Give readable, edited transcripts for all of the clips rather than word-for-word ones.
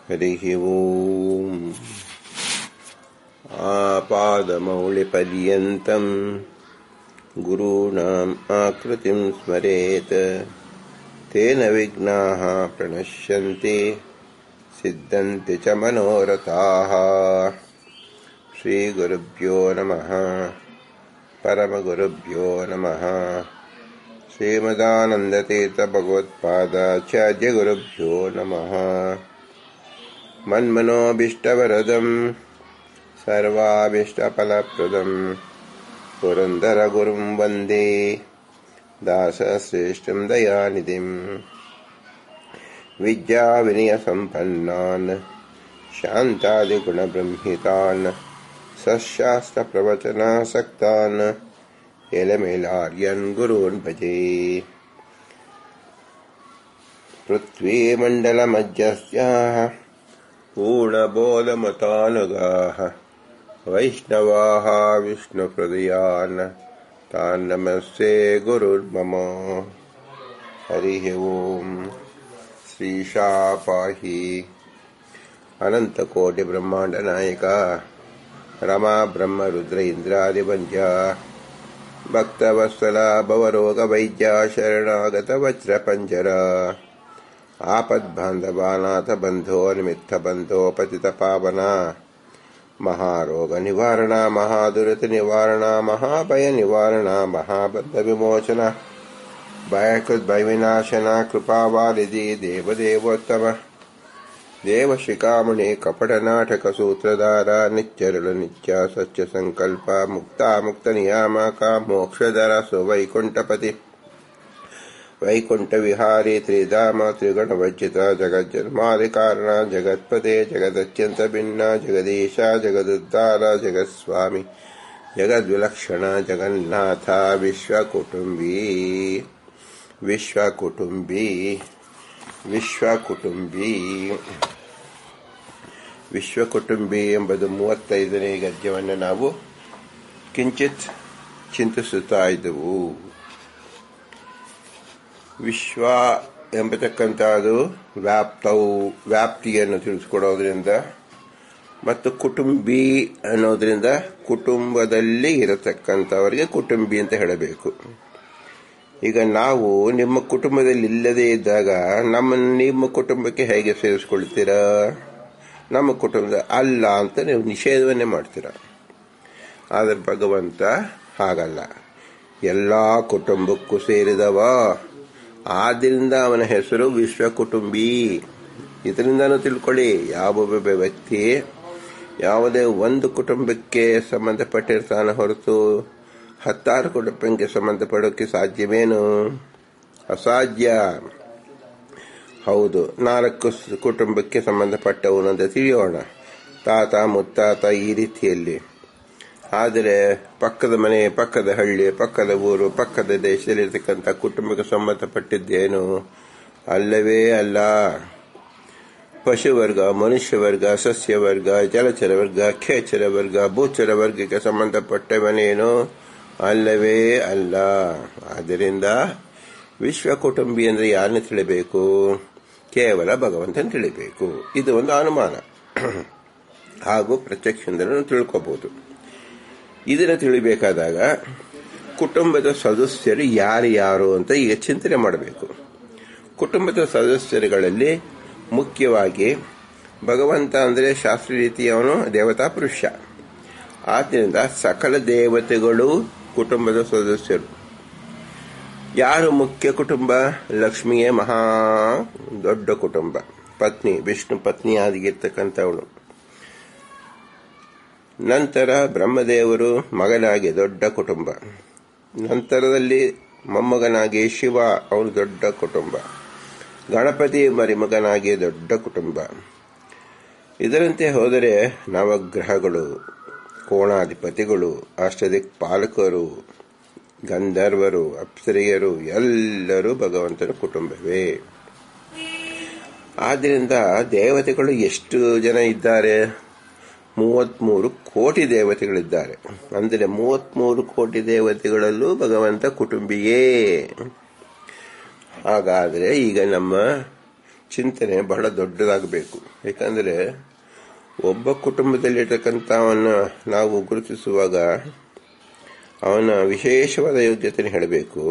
ಹರಿಃ ಓಂ. ಆಪಾದಮೌಳಿಪರ್ಯಂತಂ ಗುರೂಣಾಂ ಆಕೃತಿಂ ಸ್ಮರೇತ್ ತೇನ ವಿಘ್ನಾಃ ಪ್ರಣಶ್ಯಂತಿ ಸಿದ್ಧಂತಿ ಚ ಮನೋರಥಾಃ. ಶ್ರೀ ಗುರುಭ್ಯೋ ನಮಃ. ಪರಮಗುರುಭ್ಯೋ ನಮಃ. ಶ್ರೀಮದಾನಂದತೀರ್ಥ ಭಗವತ್ಪಾದಾಚಾರ್ಯ ಗುರುಭ್ಯೋ ನಮಃ. ಮನ್ಮನೋಭೀಷ್ಟವರದಂ ಸರ್ವಾಭೀಷ್ಟಫಲಪ್ರದಂ ಪುರಂದರ ಗುರುಂ ವಂದೇ ದಾಸಶ್ರೇಷ್ಠಂ ದಯಾನಿಧಿಂ. ವಿದ್ಯಾವಿನಯ ಸಂಪನ್ನಾನ್ ಶಾಂತಾದಿಗುಣಬ್ರಹ್ಮಿತಾನ್ ಸಶಾಸ್ತ್ರ ಪ್ರವಚನಾಸಕ್ತಾನ್ ಎಲಮೇಲಾರ್ಯನ್ ಗುರೂನ್ ಭಜೆ. ಪೃಥ್ವೀಮಂಡಲಮಧ್ಯಸ್ಥ್ಯಾಃ ಪೂರ್ಣಬೋಧಮತಾನುಗಾಃ ವೈಷ್ಣವಾಃ ವಿಷ್ಣುಹೃದಯಾನ್ ತಾನ್ ನಮಸ್ತೆ ಗುರುರ್ಮಮ. ಹರಿಃ ಓಂ. ಶ್ರೀಶಾ ಪಾಹಿ. ಅನಂತಕೋಟಿ ಬ್ರಹ್ಮಾಂಡ ನಾಯಕ ರಮಾ ಬ್ರಹ್ಮ ರುದ್ರ ಇಂದ್ರಾದಿವಂದ್ಯ ಭಕ್ತವತ್ಸಲ ಭವರೋಗ ವೈದ್ಯ ಶರಣಾಗತ ವಜ್ರ ಪಂಜರ ಆಪದ್ಬಾಂಧವಾನಾಥ ಬಂಧೋ ನಿಮಿತ್ತ ಬಂಧೋ ಪತಿತ ಪಾವನ ಮಹಾರೋಗ ನಿವಾರಣ ಮಹಾದುರಿತ ನಿವಾರಣ ಮಹಾಭಯ ನಿವಾರಣ ಮಹಾಬಂಧ ವಿಮೋಚನ ಭಯಕೃತ್ ಭಯವಿನಾಶನ ಕೃಪಾವಾರಿಧಿ ದೇವದೇವೋತ್ತಮ ದೇವಶಿಖಾಮಣಿ ಕಪಟ ನಾಟಕ ಸೂತ್ರಧಾರ ನಿಚ್ಚರಳು ನಿತ್ಯ ಸತ್ಯ ಸಂಕಲ್ಪ ಮುಕ್ತ ಮುಕ್ತ ನಿಯಾಮಕ ಮೋಕ್ಷಧರ ಸುವೈಕುಂಠಪತಿ ವೈಕುಂಠ ವಿಹಾರಿ ತ್ರಿಧಾಮ ತ್ರಿಗುಣವರ್ಜಿತ ಜಗಜ್ಜನ್ಮಾದಿ ಕಾರಣ ಜಗತ್ಪತೆ ಜಗದತ್ಯಂತ ಭಿನ್ನ ಜಗದೀಶ ಜಗದುದ್ಧಾರ ಜಗತ್ಸ್ವಾಮಿ ಜಗದ್ವಿಲಕ್ಷಣ ಜಗನ್ನಾಥ ವಿಶ್ವಕುಟುಂಬಿ ವಿಶ್ವಕುಟುಂಬಿ ವಿಶ್ವಕುಟುಂಬಿ ವಿಶ್ವಕುಟುಂಬಿ ಎಂಬುದು 35ನೇ ಗದ್ಯವನ್ನು ನಾವು ಕಿಂಚಿತ್ ಚಿಂತಿಸುತ್ತಾ ಇದ್ದೆವು. ವಿಶ್ವ ಎಂಬತಕ್ಕಂಥದ್ದು ವ್ಯಾಪ್ತಿಯನ್ನು ತಿಳಿಸ್ಕೊಡೋದ್ರಿಂದ ಮತ್ತು ಕುಟುಂಬಿ ಅನ್ನೋದ್ರಿಂದ ಕುಟುಂಬದಲ್ಲಿ ಇರತಕ್ಕಂಥವರಿಗೆ ಕುಟುಂಬಿ ಅಂತ ಹೇಳಬೇಕು. ಈಗ ನಾವು ನಿಮ್ಮ ಕುಟುಂಬದಲ್ಲಿ ಇಲ್ಲದೇ ಇದ್ದಾಗ ನಿಮ್ಮ ಕುಟುಂಬಕ್ಕೆ ಹೇಗೆ ಸೇರಿಸ್ಕೊಳ್ತೀರಾ? ನಮ್ಮ ಕುಟುಂಬದ ಅಲ್ಲ ಅಂತ ನೀವು ನಿಷೇಧವನ್ನೇ ಮಾಡ್ತೀರ. ಆದರೆ ಭಗವಂತ ಹಾಗಲ್ಲ, ಎಲ್ಲ ಕುಟುಂಬಕ್ಕೂ ಸೇರಿದವ. ಆದ್ದರಿಂದ ಅವನ ಹೆಸರು ವಿಶ್ವಕುಟುಂಬಿ. ಇದರಿಂದನೂ ತಿಳ್ಕೊಳ್ಳಿ, ಯಾವೊಬ್ಬ ವ್ಯಕ್ತಿ ಯಾವುದೇ ಒಂದು ಕುಟುಂಬಕ್ಕೆ ಸಂಬಂಧಪಟ್ಟಿರ್ತಾನೆ ಹೊರತು 10 ಕುಟುಂಬಕ್ಕೆ ಸಂಬಂಧಪಡೋಕೆ ಸಾಧ್ಯವೇನು? ಅಸಾಧ್ಯ. ಹೌದು, 4 ಕುಟುಂಬಕ್ಕೆ ಸಂಬಂಧಪಟ್ಟವನು ಅಂತ ತಿಳಿಯೋಣ, ತಾತ ಮುತ್ತಾತ ಈ ರೀತಿಯಲ್ಲಿ. ಆದರೆ ಪಕ್ಕದ ಮನೆ, ಪಕ್ಕದ ಹಳ್ಳಿ, ಪಕ್ಕದ ಊರು, ಪಕ್ಕದ ದೇಶದಲ್ಲಿರ್ತಕ್ಕಂಥ ಕುಟುಂಬಕ್ಕೆ ಸಂಬಂಧಪಟ್ಟಿದ್ದೇನು? ಅಲ್ಲವೇ ಅಲ್ಲ. ಪಶುವರ್ಗ, ಮನುಷ್ಯ ವರ್ಗ, ಸಸ್ಯ ವರ್ಗ, ಜಲಚರ ವರ್ಗ, ಖೇಚರ ವರ್ಗ, ಭೂಚರ ವರ್ಗಕ್ಕೆ ಸಂಬಂಧಪಟ್ಟವನೇನು? ಅಲ್ಲವೇ ಅಲ್ಲ. ಆದ್ದರಿಂದ ವಿಶ್ವಕುಟುಂಬಿ ಅಂದರೆ ಯಾರನ್ನು ತಿಳಿಬೇಕು? ಕೇವಲ ಭಗವಂತನ ತಿಳಿಬೇಕು. ಇದು ಒಂದು ಅನುಮಾನ ಹಾಗೂ ಪ್ರತ್ಯಕ್ಷದಿಂದಲೂ ತಿಳ್ಕೋಬಹುದು. ಇದನ್ನು ತಿಳಿಬೇಕಾದಾಗ ಕುಟುಂಬದ ಸದಸ್ಯರು ಯಾರು ಅಂತ ಈಗ ಚಿಂತನೆ ಮಾಡಬೇಕು. ಕುಟುಂಬದ ಸದಸ್ಯರುಗಳಲ್ಲಿ ಮುಖ್ಯವಾಗಿ ಭಗವಂತ ಅಂದರೆ ಶಾಸ್ತ್ರೀಯ ರೀತಿಯವನು ದೇವತಾ ಪುರುಷ. ಆದ್ದರಿಂದ ಸಕಲ ದೇವತೆಗಳು ಕುಟುಂಬದ ಸದಸ್ಯರು. ಯಾರು ಮುಖ್ಯ ಕುಟುಂಬ? ಲಕ್ಷ್ಮಿಯೇ ಮಹಾ ದೊಡ್ಡ ಕುಟುಂಬ. ಪತ್ನಿ, ವಿಷ್ಣು ಪತ್ನಿ ಆಗಿರ್ತಕ್ಕಂಥವಳು. ನಂತರ ಬ್ರಹ್ಮದೇವರು ಮಗನಾಗಿ ದೊಡ್ಡ ಕುಟುಂಬ. ನಂತರದಲ್ಲಿ ಮೊಮ್ಮಗನಾಗಿ ಶಿವ, ಅವನು ದೊಡ್ಡ ಕುಟುಂಬ. ಗಣಪತಿ ಮರಿಮಗನಾಗಿ ದೊಡ್ಡ ಕುಟುಂಬ. ಇದರಂತೆ ಹೋದರೆ ನವಗ್ರಹಗಳು, ಕೋಣಾಧಿಪತಿಗಳು, ಅಷ್ಟದಿಕ್ಪಾಲಕರು, ಗಂಧರ್ವರು, ಅಪ್ಸರಿಯರು ಎಲ್ಲರೂ ಭಗವಂತನ ಕುಟುಂಬವೇ. ಆದ್ದರಿಂದ ದೇವತೆಗಳು ಎಷ್ಟು ಜನ ಇದ್ದಾರೆ? 33 ಕೋಟಿ ದೇವತೆಗಳಿದ್ದಾರೆ. ಅಂದರೆ 33 ಕೋಟಿ ದೇವತೆಗಳಲ್ಲೂ ಭಗವಂತ ಕುಟುಂಬಿಯೇ. ಹಾಗಾದರೆ ಈಗ ನಮ್ಮ ಚಿಂತನೆ ಬಹಳ ದೊಡ್ಡದಾಗಬೇಕು. ಯಾಕಂದರೆ ಒಬ್ಬ ಕುಟುಂಬದಲ್ಲಿರ್ತಕ್ಕಂಥವನ್ನ ನಾವು ಗುರುತಿಸುವಾಗ ಅವನ ವಿಶೇಷವಾದ ಯೋಗ್ಯತೆ ಹೇಳಬೇಕು.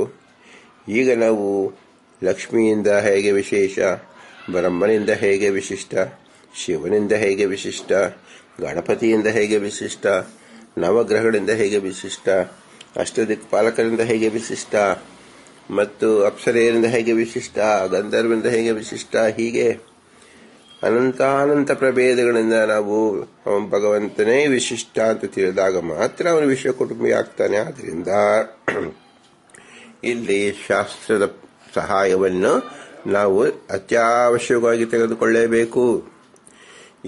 ಈಗ ನಾವು ಲಕ್ಷ್ಮಿಯಿಂದ ಹೇಗೆ ವಿಶೇಷ, ಬ್ರಹ್ಮನಿಂದ ಹೇಗೆ ವಿಶಿಷ್ಟ, ಶಿವನಿಂದ ಹೇಗೆ ವಿಶಿಷ್ಟ, ಗಣಪತಿಯಿಂದ ಹೇಗೆ ವಿಶಿಷ್ಟ, ನವಗ್ರಹಗಳಿಂದ ಹೇಗೆ ವಿಶಿಷ್ಟ, ಅಷ್ಟದಿಕ್ಪಾಲಕರಿಂದ ಹೇಗೆ ವಿಶಿಷ್ಟ, ಮತ್ತು ಅಪ್ಸರೆಯರಿಂದ ಹೇಗೆ ವಿಶಿಷ್ಟ, ಗಂಧರ್ವರಿಂದ ಹೇಗೆ ವಿಶಿಷ್ಟ, ಹೀಗೆ ಅನಂತಾನಂತ ಪ್ರಭೇದಗಳಿಂದ ನಾವು ಭಗವಂತನೇ ವಿಶಿಷ್ಟ ಅಂತ ತಿಳಿದಾಗ ಮಾತ್ರ ಅವನು ವಿಶ್ವಕುಟುಂಬಿ ಆಗ್ತಾನೆ. ಆದ್ದರಿಂದ ಇಲ್ಲಿ ಶಾಸ್ತ್ರದ ಸಹಾಯವನ್ನು ನಾವು ಅತ್ಯವಶ್ಯಕವಾಗಿ ತೆಗೆದುಕೊಳ್ಳಲೇಬೇಕು.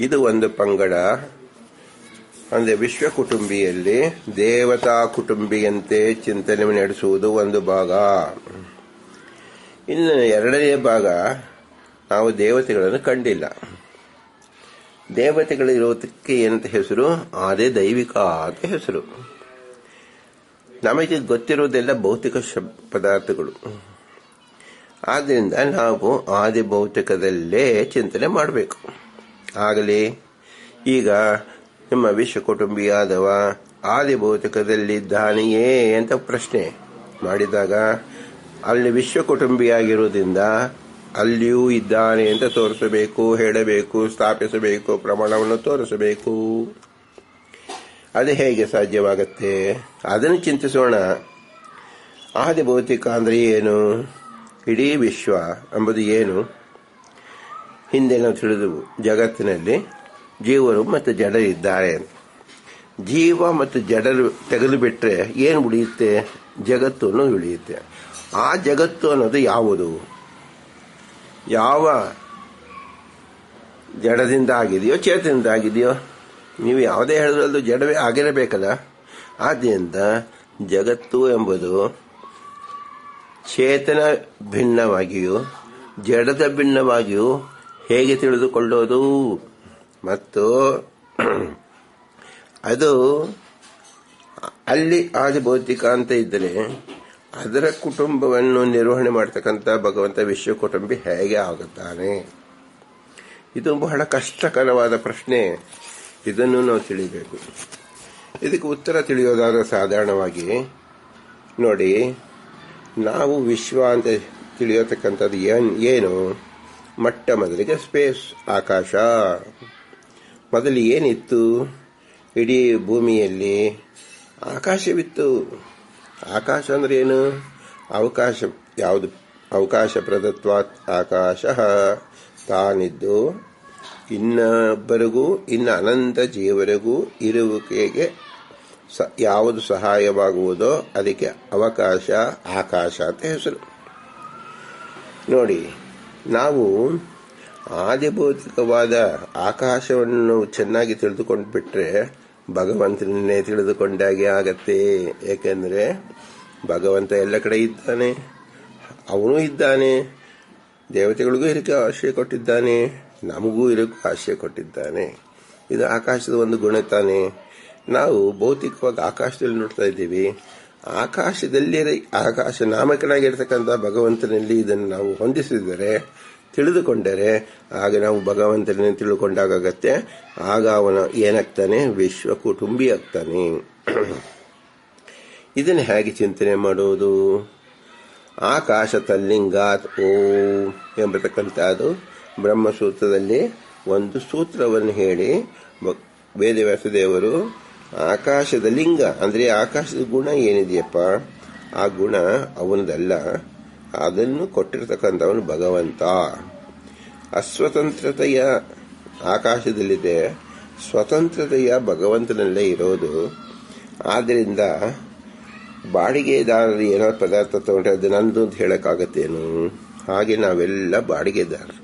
ಇದು ಒಂದು ಪಂಗಡ. ಅಂದರೆ ವಿಶ್ವಕುಟುಂಬಿಯಲ್ಲಿ ದೇವತಾ ಕುಟುಂಬಿಯಂತೆ ಚಿಂತನೆ ನಡೆಸುವುದು ಒಂದು ಭಾಗ. ಇನ್ನು ಎರಡನೇ ಭಾಗ, ನಾವು ದೇವತೆಗಳನ್ನು ಕಂಡಿಲ್ಲ. ದೇವತೆಗಳಿರೋದಕ್ಕೆ ಏನಂತ ಹೆಸರು? ಆದಿ ದೈವಿಕ ಅಂತ ಹೆಸರು. ನಮಗೆ ಗೊತ್ತಿರುವುದೆಲ್ಲ ಭೌತಿಕ ಪದಾರ್ಥಗಳು. ಆದ್ದರಿಂದ ನಾವು ಆದಿ ಭೌತಿಕದಲ್ಲೇ ಚಿಂತನೆ ಮಾಡಬೇಕು. ಆಗಲಿ ಈಗ ನಿಮ್ಮ ವಿಶ್ವಕುಟುಂಬಿಯಾದವ ಆದಿ ಭೌತಿಕದಲ್ಲಿದ್ದಾನೆಯೇ ಅಂತ ಪ್ರಶ್ನೆ ಮಾಡಿದಾಗ, ಅಲ್ಲಿ ವಿಶ್ವಕುಟುಂಬಿಯಾಗಿರುವುದರಿಂದ ಅಲ್ಲಿಯೂ ಇದ್ದಾನೆ ಅಂತ ತೋರಿಸಬೇಕು, ಹೇಳಬೇಕು, ಸ್ಥಾಪಿಸಬೇಕು, ಪ್ರಮಾಣವನ್ನು ತೋರಿಸಬೇಕು. ಅದು ಹೇಗೆ ಸಾಧ್ಯವಾಗತ್ತೆ? ಅದನ್ನು ಚಿಂತಿಸೋಣ. ಆದಿ ಭೌತಿಕ ಅಂದರೆ ಏನು? ಇಡೀ ವಿಶ್ವ ಎಂಬುದು ಏನು? ಹಿಂದೆ ನಾವು ತಿಳಿದವು, ಜಗತ್ತಿನಲ್ಲಿ ಜೀವರು ಮತ್ತು ಜಡರಿದ್ದಾರೆ. ಜೀವ ಮತ್ತು ಜಡರು ತೆಗೆದು ಬಿಟ್ಟರೆ ಏನು ಉಳಿಯುತ್ತೆ? ಜಗತ್ತು ಅನ್ನೋದು ಉಳಿಯುತ್ತೆ. ಆ ಜಗತ್ತು ಅನ್ನೋದು ಯಾವುದು? ಯಾವ ಜಡದಿಂದ ಆಗಿದೆಯೋ ಚೇತನದಿಂದ ಆಗಿದೆಯೋ? ನೀವು ಯಾವುದೇ ಹೇಳಿದ್ರಲ್ಲೂ ಜಡವೇ ಆಗಿರಬೇಕಲ್ಲ. ಆದ್ದರಿಂದ ಜಗತ್ತು ಎಂಬುದು ಚೇತನ ಭಿನ್ನವಾಗಿಯೂ ಜಡದ ಭಿನ್ನವಾಗಿಯೂ ಹೇಗೆ ತಿಳಿದುಕೊಳ್ಳೋದು? ಮತ್ತು ಅದು ಅಲ್ಲಿ ಆದಿ ಭೌತಿಕ ಅಂತ ಇದ್ದರೆ ಅದರ ಕುಟುಂಬವನ್ನು ನಿರ್ವಹಣೆ ಮಾಡತಕ್ಕಂಥ ಭಗವಂತ ವಿಶ್ವಕುಟುಂಬಿ ಹೇಗೆ ಆಗುತ್ತಾನೆ? ಇದು ಬಹಳ ಕಷ್ಟಕರವಾದ ಪ್ರಶ್ನೆ. ಇದನ್ನು ನಾವು ತಿಳಿಯಬೇಕು. ಇದಕ್ಕೆ ಉತ್ತರ ತಿಳಿಯೋದಾದ್ರೆ ಸಾಧಾರಣವಾಗಿ ನೋಡಿ, ನಾವು ವಿಶ್ವ ಅಂತ ತಿಳಿಯತಕ್ಕಂಥದ್ದು ಏನು? ಮೊಟ್ಟ ಮೊದಲಿಗೆ ಸ್ಪೇಸ್, ಆಕಾಶ. ಮೊದಲು ಏನಿತ್ತು? ಇಡೀ ಭೂಮಿಯಲ್ಲಿ ಆಕಾಶವಿತ್ತು. ಆಕಾಶ ಅಂದ್ರೆ ಏನು? ಅವಕಾಶ. ಯಾವುದು? ಅವಕಾಶ ಪ್ರದತ್ವಾತ್ ಆಕಾಶ. ತಾನಿದ್ದು ಇನ್ನೊಬ್ಬರಿಗೂ ಇನ್ನು ಅನಂತ ಜೀವರಿಗೂ ಇರುವಿಕೆಗೆ ಯಾವುದು ಸಹಾಯವಾಗುವುದೋ ಅದಕ್ಕೆ ಅವಕಾಶ, ಆಕಾಶ ಅಂತ ಹೆಸರು. ನೋಡಿ, ನಾವು ಆದಿಭೌತಿಕವಾದ ಆಕಾಶವನ್ನು ಚೆನ್ನಾಗಿ ತಿಳಿದುಕೊಂಡು ಬಿಟ್ರೆ ಭಗವಂತನನ್ನೇ ತಿಳಿದುಕೊಂಡಾಗೆ ಆಗತ್ತೆ. ಏಕೆಂದರೆ ಭಗವಂತ ಎಲ್ಲ ಕಡೆ ಇದ್ದಾನೆ, ಅವನು ಇದ್ದಾನೆ, ದೇವತೆಗಳಿಗೂ ಇರಕ್ಕೆ ಆಶ್ರಯ ಕೊಟ್ಟಿದ್ದಾನೆ, ನಮಗೂ ಇರಕ್ಕೂ ಆಶ್ರಯ ಕೊಟ್ಟಿದ್ದಾನೆ. ಇದು ಆಕಾಶದ ಒಂದು ಗುಣ ತಾನೆ. ನಾವು ಭೌತಿಕವಾಗಿ ಆಕಾಶದಲ್ಲಿ ನೋಡ್ತಾ ಇದ್ದೀವಿ. ಆಕಾಶದಲ್ಲಿ ಆಕಾಶ ನಾಮಕನಾಗಿರ್ತಕ್ಕಂಥ ಭಗವಂತನಲ್ಲಿ ಇದನ್ನು ನಾವು ಹೊಂದಿಸಿದರೆ, ತಿಳಿದುಕೊಂಡರೆ, ಆಗ ನಾವು ಭಗವಂತನನ್ನು ತಿಳ್ಕೊಂಡಾಗತ್ತೆ. ಆಗ ಅವನು ಏನಾಗ್ತಾನೆ? ವಿಶ್ವ ಕುಟುಂಬಿ ಆಗ್ತಾನೆ. ಇದನ್ನು ಹೇಗೆ ಚಿಂತನೆ ಮಾಡೋದು? ಆಕಾಶ ತಲ್ಲಿಂಗಾತ್ ಓಂ ಎಂಬತಕ್ಕಂಥದ್ದು ಬ್ರಹ್ಮಸೂತ್ರದಲ್ಲಿ ಒಂದು ಸೂತ್ರವನ್ನು ಹೇಳಿ ವೇದವ್ಯಾಸದೇವರು ಆಕಾಶದ ಲಿಂಗ ಅಂದರೆ ಆಕಾಶದ ಗುಣ ಏನಿದೆಯಪ್ಪ, ಆ ಗುಣ ಅವನದಲ್ಲ, ಅದನ್ನು ಕೊಟ್ಟಿರ್ತಕ್ಕಂಥವನು ಭಗವಂತ. ಅಸ್ವತಂತ್ರತೆಯ ಆಕಾಶದಲ್ಲಿದೆ, ಸ್ವತಂತ್ರತೆಯ ಭಗವಂತನಲ್ಲೇ ಇರೋದು. ಆದ್ದರಿಂದ ಬಾಡಿಗೆದಾರರು ಏನೋ ಪದಾರ್ಥ ತಗೊಂಡ್ರೆ ಅದು ನಂದು ಅಂತ ಹೇಳಕ್ಕಾಗತ್ತೇನು? ಹಾಗೆ ನಾವೆಲ್ಲ ಬಾಡಿಗೆದಾರರು.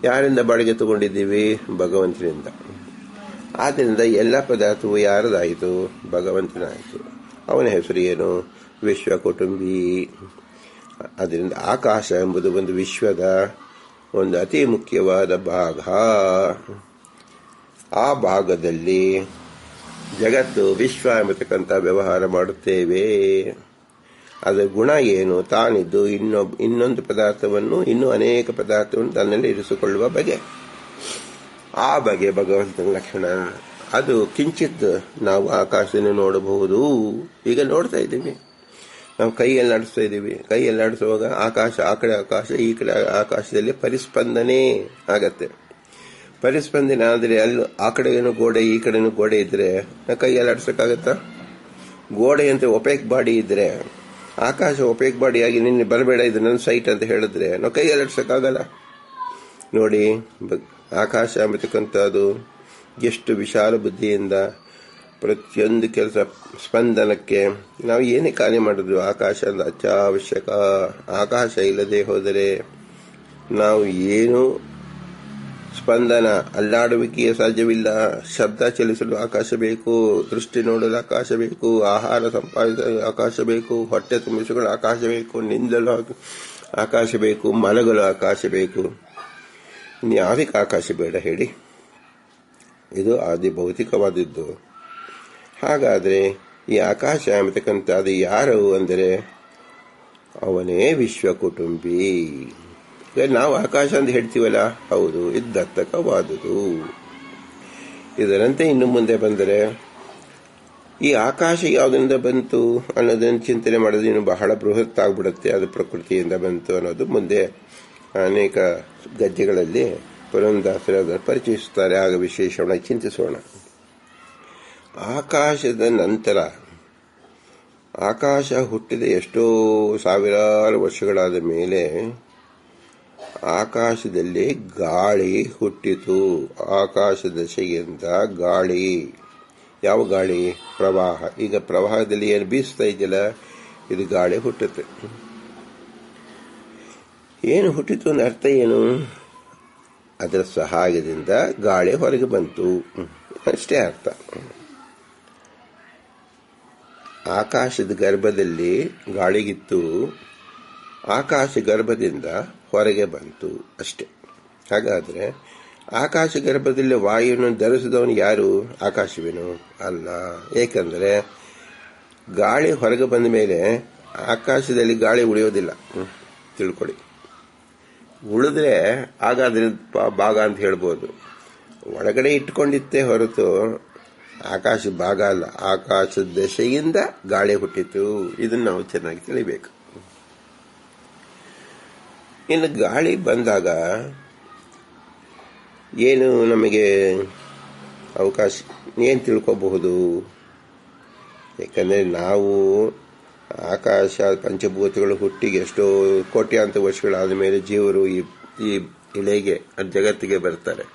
ಯಾರಿಂದ ಬಾಡಿಗೆ ತಗೊಂಡಿದ್ದೀವಿ? ಭಗವಂತನಿಂದ. ಆದ್ದರಿಂದ ಎಲ್ಲ ಪದಾರ್ಥವು ಯಾರದಾಯಿತು? ಭಗವಂತನಾಯಿತು. ಅವನ ಹೆಸರು ಏನು? ವಿಶ್ವಕುಟುಂಬಿ. ಅದರಿಂದ ಆಕಾಶ ಎಂಬುದು ಒಂದು ವಿಶ್ವದ ಒಂದು ಅತಿ ಮುಖ್ಯವಾದ ಭಾಗ. ಆ ಭಾಗದಲ್ಲಿ ಜಗತ್ತು, ವಿಶ್ವ ಎಂಬತಕ್ಕಂಥ ವ್ಯವಹಾರ ಮಾಡುತ್ತೇವೆ. ಅದರ ಗುಣ ಏನು, ತಾನಿದ್ದು ಇನ್ನೊಂದು ಪದಾರ್ಥವನ್ನು, ಇನ್ನೂ ಅನೇಕ ಪದಾರ್ಥವನ್ನು ತನ್ನಲ್ಲಿ ಇರಿಸಿಕೊಳ್ಳುವ ಬಗೆ, ಆ ಬಗೆ ಭಗವಂತನ ಲಕ್ಷಣ. ಅದು ಕಿಂಚಿತ್ ನಾವು ಆಕಾಶದಲ್ಲಿ ನೋಡಬಹುದು. ಈಗ ನೋಡ್ತಾ ಇದ್ದೀವಿ, ನಾವು ಕೈಯಲ್ಲಿ ಆಡಿಸ್ತಾ ಇದ್ದೀವಿ. ಕೈಯಲ್ಲಿ ಆಡಿಸುವಾಗ ಆಕಾಶ, ಆ ಕಡೆ ಆಕಾಶ, ಈ ಕಡೆ ಆಕಾಶದಲ್ಲಿ ಪರಿಸ್ಪಂದನೆ ಆಗತ್ತೆ. ಪರಿಸ್ಪಂದನೆ ಆದರೆ ಅಲ್ಲಿ ಆ ಕಡೆಗೇನು ಗೋಡೆ, ಈ ಕಡೆನೂ ಗೋಡೆ ಇದ್ರೆ ಕೈಯಲ್ಲಿ ಆಡಿಸೋಕ್ಕಾಗತ್ತಾ? ಗೋಡೆ ಅಂತ ಒಪೇಕ್ ಬಾಡಿ ಇದ್ರೆ, ಆಕಾಶ ಒಪೇಕ್ ಬಾಡಿಯಾಗಿ ನಿನ್ನೆ ಬರಬೇಡ, ಇದು ನನ್ನ ಸೈಟ್ ಅಂತ ಹೇಳಿದ್ರೆ ನಾವು ಕೈಯಲ್ಲಿ ಆಡಿಸೋಕ್ಕಾಗಲ್ಲ. ನೋಡಿ, ಆಕಾಶ ಅಂತಕ್ಕಂಥದ್ದು ಎಷ್ಟು ವಿಶಾಲ ಬುದ್ಧಿಯಿಂದ ಪ್ರತಿಯೊಂದು ಕೆಲಸ ಸ್ಪಂದನಕ್ಕೆ ನಾವು ಏನೇ ಕಾರ್ಯ ಮಾಡಿದ್ರು ಆಕಾಶ ಅತ್ಯವಶ್ಯಕ. ಆಕಾಶ ಇಲ್ಲದೆ ಹೋದರೆ ನಾವು ಏನು ಸ್ಪಂದನ, ಅಲ್ಲಾಡುವಿಕೆಯೇ ಸಾಧ್ಯವಿಲ್ಲ. ಶಬ್ದ ಚಲಿಸಲು ಆಕಾಶ ಬೇಕು, ದೃಷ್ಟಿ ನೋಡಲು ಆಕಾಶ ಬೇಕು, ಆಹಾರ ಸಂಪಾದಿಸಲು ಆಕಾಶ ಬೇಕು, ಹೊಟ್ಟೆ ತುಂಬಿಸಿಕೊಳ್ಳಲು ಆಕಾಶ ಬೇಕು, ನಿಂದಲು ಆಕಾಶ ಬೇಕು, ಮಲಗಲು ಆಕಾಶ ಬೇಕು. ಇನ್ಯಾವುದಕ್ಕೆ ಆಕಾಶ ಬೇಡ ಹೇಳಿ? ಇದು ಆದಿ ಭೌತಿಕವಾದದ್ದು. ಹಾಗಾದರೆ ಈ ಆಕಾಶ ಎಂಬತಕ್ಕಂಥದ್ದು ಯಾರು ಅಂದರೆ ಅವನೇ ವಿಶ್ವಕುಟುಂಬಿ. ನಾವು ಆಕಾಶ ಅಂತ ಹೇಳ್ತೀವಲ್ಲ, ಹೌದು, ಇದ್ದರ್ಥಕವಾದುದು. ಇದರಂತೆ ಇನ್ನು ಮುಂದೆ ಬಂದರೆ ಈ ಆಕಾಶ ಯಾವುದರಿಂದ ಬಂತು ಅನ್ನೋದನ್ನು ಚಿಂತನೆ ಮಾಡೋದು ಇನ್ನು ಬಹಳ ಬೃಹತ್ ಆಗ್ಬಿಡುತ್ತೆ. ಅದು ಪ್ರಕೃತಿಯಿಂದ ಬಂತು ಅನ್ನೋದು ಮುಂದೆ ಅನೇಕ ಗದ್ಯಗಳಲ್ಲಿ ಪುರಂದಾಸರು ಅದನ್ನು ಪರಿಚಯಿಸುತ್ತಾರೆ. ಆಗ ವಿಶೇಷವಾಗಿ ಚಿಂತಿಸೋಣ. ಆಕಾಶದ ನಂತರ ಆಕಾಶ ಹುಟ್ಟಿದ ಎಷ್ಟೋ ಸಾವಿರಾರು ವರ್ಷಗಳಾದ ಮೇಲೆ ಆಕಾಶದಲ್ಲಿ ಗಾಳಿ ಹುಟ್ಟಿತು. ಆಕಾಶ ದಶೆಯಿಂದ ಗಾಳಿ, ಯಾವ ಗಾಳಿ? ಪ್ರವಾಹ. ಈಗ ಪ್ರವಾಹದಲ್ಲಿ ಏನು ಬೀಸ್ತಾ ಇದೆಯಲ್ಲ, ಇದು ಗಾಳಿ ಹುಟ್ಟುತ್ತೆ. ಏನು ಹುಟ್ಟಿತು ಅನ್ನೋ ಅರ್ಥ ಏನು? ಅದರ ಸಹಾಯದಿಂದ ಗಾಳಿ ಹೊರಗೆ ಬಂತು, ಅಷ್ಟೇ ಅರ್ಥ. ಆಕಾಶದ ಗರ್ಭದಲ್ಲಿ ಗಾಳಿಗಿತ್ತು, ಆಕಾಶ ಗರ್ಭದಿಂದ ಹೊರಗೆ ಬಂತು, ಅಷ್ಟೇ. ಹಾಗಾದ್ರೆ ಆಕಾಶ ಗರ್ಭದಲ್ಲಿ ವಾಯುವನ್ನು ಧರಿಸಿದವನು ಯಾರು? ಆಕಾಶವೇನು? ಅಲ್ಲ. ಏಕೆಂದರೆ ಗಾಳಿ ಹೊರಗೆ ಬಂದ ಮೇಲೆ ಆಕಾಶದಲ್ಲಿ ಗಾಳಿ ಉಳಿಯೋದಿಲ್ಲ, ತಿಳ್ಕೊಳ್ಳಿ. ಉಳಿದ್ರೆ ಹಾಗಾದ್ರೆ ಭಾಗ ಅಂತ ಹೇಳ್ಬೋದು. ಒಳಗಡೆ ಇಟ್ಕೊಂಡಿತ್ತೇ ಹೊರತು ಆಕಾಶ ಭಾಗ ಅಲ್ಲ. ಆಕಾಶದ ದಶೆಯಿಂದ ಗಾಳಿ ಹುಟ್ಟಿತು. ಇದನ್ನು ನಾವು ಚೆನ್ನಾಗಿ ತಿಳಿಬೇಕು. ಇನ್ನು ಗಾಳಿ ಬಂದಾಗ ಏನು ನಮಗೆ ಅವಕಾಶ, ಏನು ತಿಳ್ಕೋಬಹುದು? ಯಾಕಂದರೆ ನಾವು ಆಕಾಶ ಪಂಚಭೂತಗಳು ಹುಟ್ಟಿಗೆ ಎಷ್ಟೋ ಕೋಟ್ಯಾಂತರ ವರ್ಷಗಳಾದ ಮೇಲೆ ಜೀವರು ಈ ಇಳೆಗೆ ಜಗತ್ತಿಗೆ ಬರ್ತಾರೆ.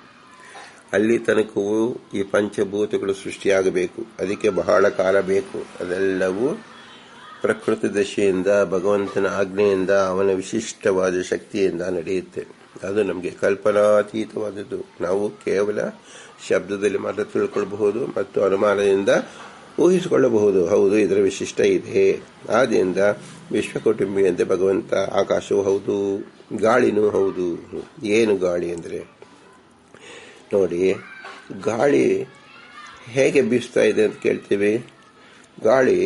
ಅಲ್ಲಿ ತನಕವೂ ಈ ಪಂಚಭೂತಗಳು ಸೃಷ್ಟಿಯಾಗಬೇಕು. ಅದಕ್ಕೆ ಬಹಳ ಕಾಲ ಬೇಕು. ಅದೆಲ್ಲವೂ ಪ್ರಕೃತಿ ದಶೆಯಿಂದ, ಭಗವಂತನ ಆಜ್ಞೆಯಿಂದ, ಅವನ ವಿಶಿಷ್ಟವಾದ ಶಕ್ತಿಯಿಂದ ನಡೆಯುತ್ತೆ. ಅದು ನಮಗೆ ಕಲ್ಪನಾತೀತವಾದದ್ದು. ನಾವು ಕೇವಲ ಶಬ್ದದಲ್ಲಿ ಮಾತ್ರ ತಿಳ್ಕೊಳ್ಳಬಹುದು ಮತ್ತು ಅನುಮಾನದಿಂದ ಊಹಿಸಿಕೊಳ್ಳಬಹುದು. ಹೌದು, ಇದರ ವಿಶಿಷ್ಟ ಇದೆ. ಆದ್ದರಿಂದ ವಿಶ್ವಕುಟುಂಬಿ ಅಂತ ಭಗವಂತ. ಆಕಾಶವೂ ಹೌದು, ಗಾಳಿನೂ ಹೌದು. ಏನು ಗಾಳಿ ಅಂದರೆ ನೋಡಿ, ಗಾಳಿ ಹೇಗೆ ಬೀಸ್ತಾ ಇದೆ ಅಂತ ಕೇಳ್ತೀವಿ. ಗಾಳಿ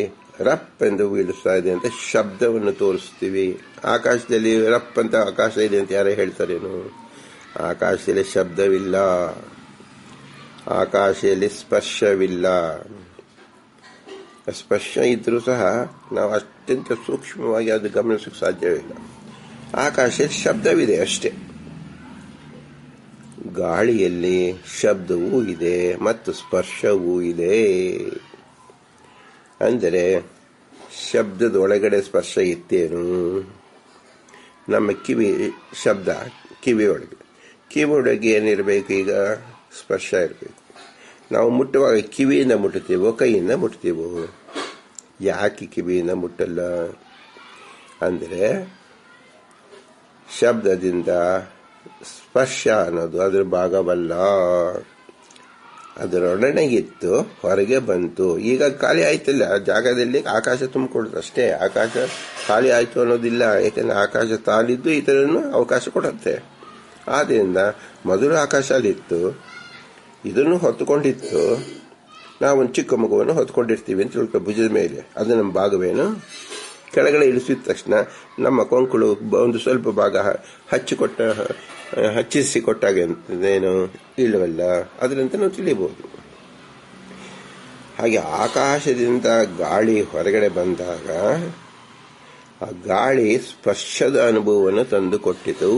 ರಪ್ ಎಂದು ಬೀಳಿಸ್ತಾ ಇದೆ ಅಂತ ಶಬ್ದವನ್ನು ತೋರಿಸ್ತೀವಿ. ಆಕಾಶದಲ್ಲಿ ರಪ್ ಅಂತ ಆಕಾಶ ಇದೆ ಅಂತ ಯಾರೇ ಹೇಳ್ತಾರೇನು? ಆಕಾಶದಲ್ಲಿ ಶಬ್ದವಿಲ್ಲ, ಆಕಾಶದಲ್ಲಿ ಸ್ಪರ್ಶವಿಲ್ಲ. ಸ್ಪರ್ಶ ಇದ್ರೂ ಸಹ ನಾವು ಅತ್ಯಂತ ಸೂಕ್ಷ್ಮವಾಗಿ ಅದು ಗಮನಿಸಕ್ಕೆ ಸಾಧ್ಯವಿಲ್ಲ. ಆಕಾಶದಲ್ಲಿ ಶಬ್ದವಿದೆ ಅಷ್ಟೇ. ಗಾಳಿಯಲ್ಲಿ ಶಬ್ದವೂ ಇದೆ ಮತ್ತು ಸ್ಪರ್ಶವೂ ಇದೆ. ಅಂದರೆ ಶಬ್ದದ ಒಳಗಡೆ ಸ್ಪರ್ಶ ಇತ್ತೇನು? ನಮ್ಮ ಕಿವಿ ಶಬ್ದ, ಕಿವಿ ಒಳಗೆ ಏನಿರಬೇಕು? ಈಗ ಸ್ಪರ್ಶ ಇರಬೇಕು. ನಾವು ಮುಟ್ಟುವಾಗ ಕಿವಿಯಿಂದ ಮುಟ್ಟುತ್ತೀವೋ ಕೈಯಿಂದ ಮುಟ್ತೀವೋ? ಯಾಕೆ ಕಿವಿಯಿಂದ ಮುಟ್ಟಲ್ಲ ಅಂದರೆ ಶಬ್ದದಿಂದ ಸ್ಪರ್ಶ ಅನ್ನೋದು ಅದರ ಭಾಗವಲ್ಲ. ಅದರೊಡನೆಗಿತ್ತು, ಹೊರಗೆ ಬಂತು. ಈಗ ಖಾಲಿ ಆಯ್ತಿಲ್ಲ ಜಾಗದಲ್ಲಿ, ಆಕಾಶ ತುಂಬಿಕೊಡುತ್ತೆ ಅಷ್ಟೇ. ಆಕಾಶ ಖಾಲಿ ಆಯ್ತು ಅನ್ನೋದಿಲ್ಲ. ಯಾಕೆಂದ್ರೆ ಆಕಾಶ ತಾಲಿದ್ದು ಇದರನ್ನು ಅವಕಾಶ ಕೊಡುತ್ತೆ. ಆದ್ದರಿಂದ ಮೊದಲು ಆಕಾಶ ಅಲ್ಲಿತ್ತು, ಇದನ್ನು ಹೊತ್ತುಕೊಂಡಿತ್ತು. ನಾವೊಂದು ಚಿಕ್ಕ ಮಗುವನ್ನು ಹೊತ್ಕೊಂಡಿರ್ತೀವಿ ಅಂತ ತಿಳ್ಕೊ ಭುಜದ ಮೇಲೆ. ಅದು ನಮ್ಮ ಭಾಗವೇನು? ಕೆಳಗಡೆ ಇಳಿಸಿದ ತಕ್ಷಣ ನಮ್ಮ ಕೊಂಕುಳು ಒಂದು ಸ್ವಲ್ಪ ಭಾಗ ಹಚ್ಚಿಸಿಕೊಟ್ಟಾಗ ಏನು ಇಲ್ಲವಲ್ಲ, ಅದರಂತೆ ನಾವು ತಿಳಿಯಬಹುದು. ಹಾಗೆ ಆಕಾಶದಿಂದ ಗಾಳಿ ಹೊರಗಡೆ ಬಂದಾಗ ಆ ಗಾಳಿ ಸ್ಪರ್ಶದ ಅನುಭವವನ್ನು ತಂದುಕೊಟ್ಟಿತು.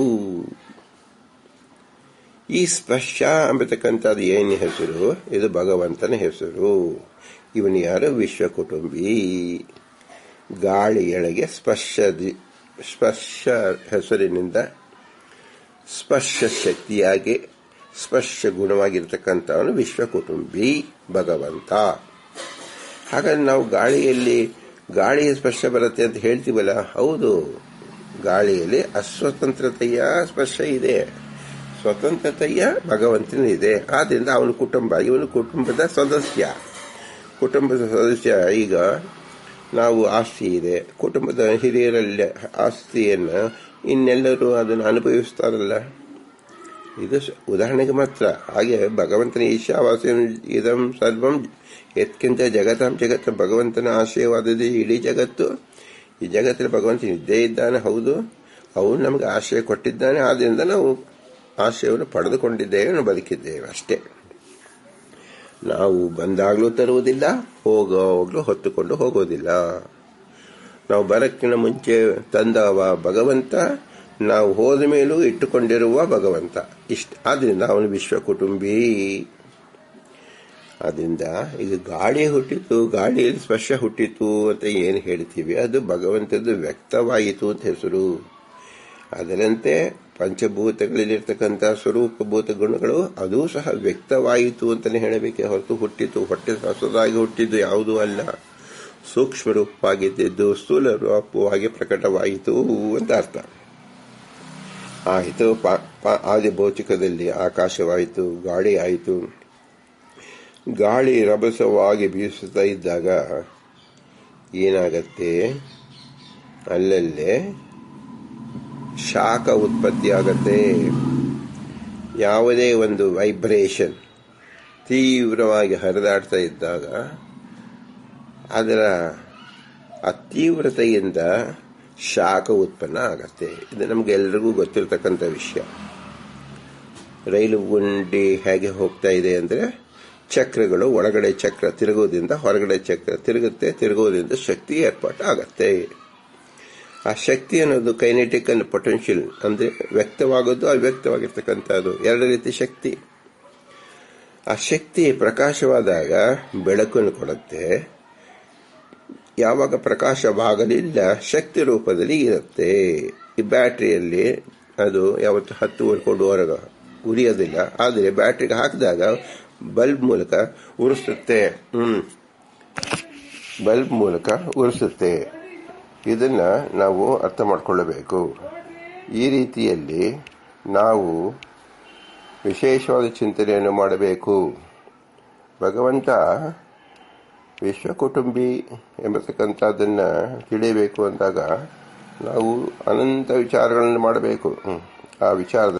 ಈ ಸ್ಪರ್ಶ ಅಂಬತಕ್ಕಂಥದ್ದು ಏನು ಹೆಸರು? ಇದು ಭಗವಂತನ ಹೆಸರು. ಇವನು ಯಾರು? ವಿಶ್ವಕುಟುಂಬಿ. ಗಾಳಿಯೊಳಗೆ ಸ್ಪರ್ಶ ಹೆಸರಿನಿಂದ ಸ್ಪರ್ಶ ಶಕ್ತಿಯಾಗಿ ಸ್ಪರ್ಶ ಗುಣವಾಗಿರ್ತಕ್ಕಂಥವನು ವಿಶ್ವಕುಟುಂಬಿ ಭಗವಂತ. ಹಾಗಾಗಿ ನಾವು ಗಾಳಿಯ ಸ್ಪರ್ಶ ಬರುತ್ತೆ ಅಂತ ಹೇಳ್ತೀವಲ್ಲ, ಹೌದು, ಗಾಳಿಯಲ್ಲಿ ಅಸ್ವತಂತ್ರತೆಯ ಸ್ಪರ್ಶ ಇದೆ, ಸ್ವತಂತ್ರತೆಯ ಭಗವಂತನಿದೆ. ಆದ್ರಿಂದ ಅವನ ಇವನು ಕುಟುಂಬದ ಸದಸ್ಯ. ಈಗ ನಾವು ಆಸ್ತಿ ಇದೆ, ಕುಟುಂಬದ ಹಿರಿಯರಲ್ಲಿ ಆಸ್ತಿಯನ್ನು ಇನ್ನೆಲ್ಲರೂ ಅದನ್ನು ಅನುಭವಿಸ್ತಾರಲ್ಲ, ಇದು ಉದಾಹರಣೆಗೆ ಮಾತ್ರ. ಹಾಗೆ ಭಗವಂತನ ಈಶಾವಾಸ್ಯಂ ಇದಂ ಸರ್ವಂ ಎತ್ಕಿಂತ ಜಗತ್ತಾಂ ಜಗತ್ತು, ಭಗವಂತನ ಆಶ್ರಯವಾದದ್ದು ಇಡೀ ಜಗತ್ತು. ಈ ಜಗತ್ತಲ್ಲಿ ಭಗವಂತ ಇದ್ದೇ ಇದ್ದಾನೆ, ಹೌದು, ಅವನು ನಮಗೆ ಆಶ್ರಯ ಕೊಟ್ಟಿದ್ದಾನೆ. ಆದ್ರಿಂದ ನಾವು ಆಶ್ರಯವನ್ನು ಪಡೆದುಕೊಂಡಿದ್ದೇವೆ, ನಾವು ಬದುಕಿದ್ದೇವೆ ಅಷ್ಟೇ. ನಾವು ಬಂದಾಗ್ಲೂ ತರುವುದಿಲ್ಲ, ಹೋಗೋಗ್ಲೂ ಹೊತ್ತುಕೊಂಡು ಹೋಗೋದಿಲ್ಲ. ನಾವು ಬರಕ್ಕಿಂತ ಮುಂಚೆ ತಂದವ ಭಗವಂತ, ನಾವು ಹೋದ ಮೇಲೂ ಇಟ್ಟುಕೊಂಡಿರುವ ಭಗವಂತ. ಆದ್ರಿಂದ ಅವನು ವಿಶ್ವಕುಟುಂಬಿ. ಆದ್ರಿಂದ ಈಗ ಗಾಳಿ ಹುಟ್ಟಿತು, ಗಾಳಿಯಲ್ಲಿ ಸ್ಪರ್ಶ ಹುಟ್ಟಿತು ಅಂತ ಏನು ಹೇಳ್ತೀವಿ, ಅದು ಭಗವಂತದ್ದು ವ್ಯಕ್ತವಾಯಿತು ಅಂತ ಹೆಸರು. ಅದರಂತೆ ಪಂಚಭೂತಗಳಲ್ಲಿರ್ತಕ್ಕಂಥ ಸ್ವರೂಪಭೂತ ಗುಣಗಳು ಅದು ಸಹ ವ್ಯಕ್ತವಾಯಿತು ಅಂತಲೇ ಹೇಳಬೇಕೆ ಹೊರತು ಹುಟ್ಟಿತು, ಹೊಟ್ಟೆ ಹೊಸದಾಗಿ ಹುಟ್ಟಿದ್ದು ಯಾವುದೂ ಅಲ್ಲ. ಸೂಕ್ಷ್ಮ ರೂಪವಾಗಿದ್ದು ಸ್ಥೂಲ ರೂಪವಾಗಿ ಪ್ರಕಟವಾಯಿತು ಅಂತ ಅರ್ಥ ಆಯಿತು. ಆದಿ ಭೌತಿಕದಲ್ಲಿ ಆಕಾಶವಾಯಿತು, ಗಾಳಿ ಆಯಿತು. ಗಾಳಿ ರಭಸವಾಗಿ ಬೀಸುತ್ತಾ ಇದ್ದಾಗ ಏನಾಗತ್ತೆ, ಅಲ್ಲಲ್ಲೇ ಶಾಖ ಉತ್ಪತ್ತಿಯಾಗತ್ತೆ. ಯಾವುದೇ ಒಂದು ವೈಬ್ರೇಷನ್ ತೀವ್ರವಾಗಿ ಹರಿದಾಡ್ತಾ ಇದ್ದಾಗ ಅದರ ಅತೀವ್ರತೆಯಿಂದ ಶಾಖ ಉತ್ಪನ್ನ ಆಗತ್ತೆ. ಇದು ನಮಗೆಲ್ಲರಿಗೂ ಗೊತ್ತಿರತಕ್ಕಂಥ ವಿಷಯ. ರೈಲು ಗುಂಡಿ ಹೇಗೆ ಹೋಗ್ತಾ ಇದೆ ಅಂದರೆ, ಚಕ್ರಗಳು ಒಳಗಡೆ ಚಕ್ರ ತಿರುಗೋದ್ರಿಂದ ಹೊರಗಡೆ ಚಕ್ರ ತಿರುಗುತ್ತೆ, ತಿರುಗೋದ್ರಿಂದ ಶಕ್ತಿ ಏರ್ಪಾಟು ಆಗತ್ತೆ. ಆ ಶಕ್ತಿ ಅನ್ನೋದು ಕೈನೆಟಿಕ್ ಅಂಡ್ ಪೊಟೆನ್ಷಿಯಲ್, ಅಂದ್ರೆ ವ್ಯಕ್ತವಾಗೋದು ಅವ್ಯಕ್ತವಾಗಿರ್ತಕ್ಕಂಥದ್ದು, ಎರಡು ರೀತಿ ಶಕ್ತಿ. ಆ ಶಕ್ತಿ ಪ್ರಕಾಶವಾದಾಗ ಬೆಳಕನ್ನು ಕೊಡುತ್ತೆ. ಯಾವಾಗ ಪ್ರಕಾಶವಾಗಲಿಲ್ಲ ಶಕ್ತಿ ರೂಪದಲ್ಲಿ ಇರುತ್ತೆ. ಈ ಬ್ಯಾಟ್ರಿಯಲ್ಲಿ ಅದು ಯಾವತ್ತು 10 ಕೊಡುವವರೆಗೆ ಉರಿಯೋದಿಲ್ಲ, ಆದರೆ ಬ್ಯಾಟ್ರಿಗೆ ಹಾಕಿದಾಗ ಬಲ್ಬ್ ಮೂಲಕ ಉರಿಸುತ್ತೆ. ಇದನ್ನ ನಾವು ಅರ್ಥ ಮಾಡಿಕೊಳ್ಳಬೇಕು. ಈ ರೀತಿಯಲ್ಲಿ ನಾವು ವಿಶೇಷವಾದ ಚಿಂತನೆಯನ್ನು ಮಾಡಬೇಕು. ಭಗವಂತ ವಿಶ್ವಕುಟುಂಬಿ ಎಂಬತಕ್ಕಂಥದ್ದನ್ನ ತಿಳಿಯಬೇಕು ಅಂದಾಗ ನಾವು ಅನಂತ ವಿಚಾರಗಳನ್ನು ಮಾಡಬೇಕು. ಆ ವಿಚಾರದ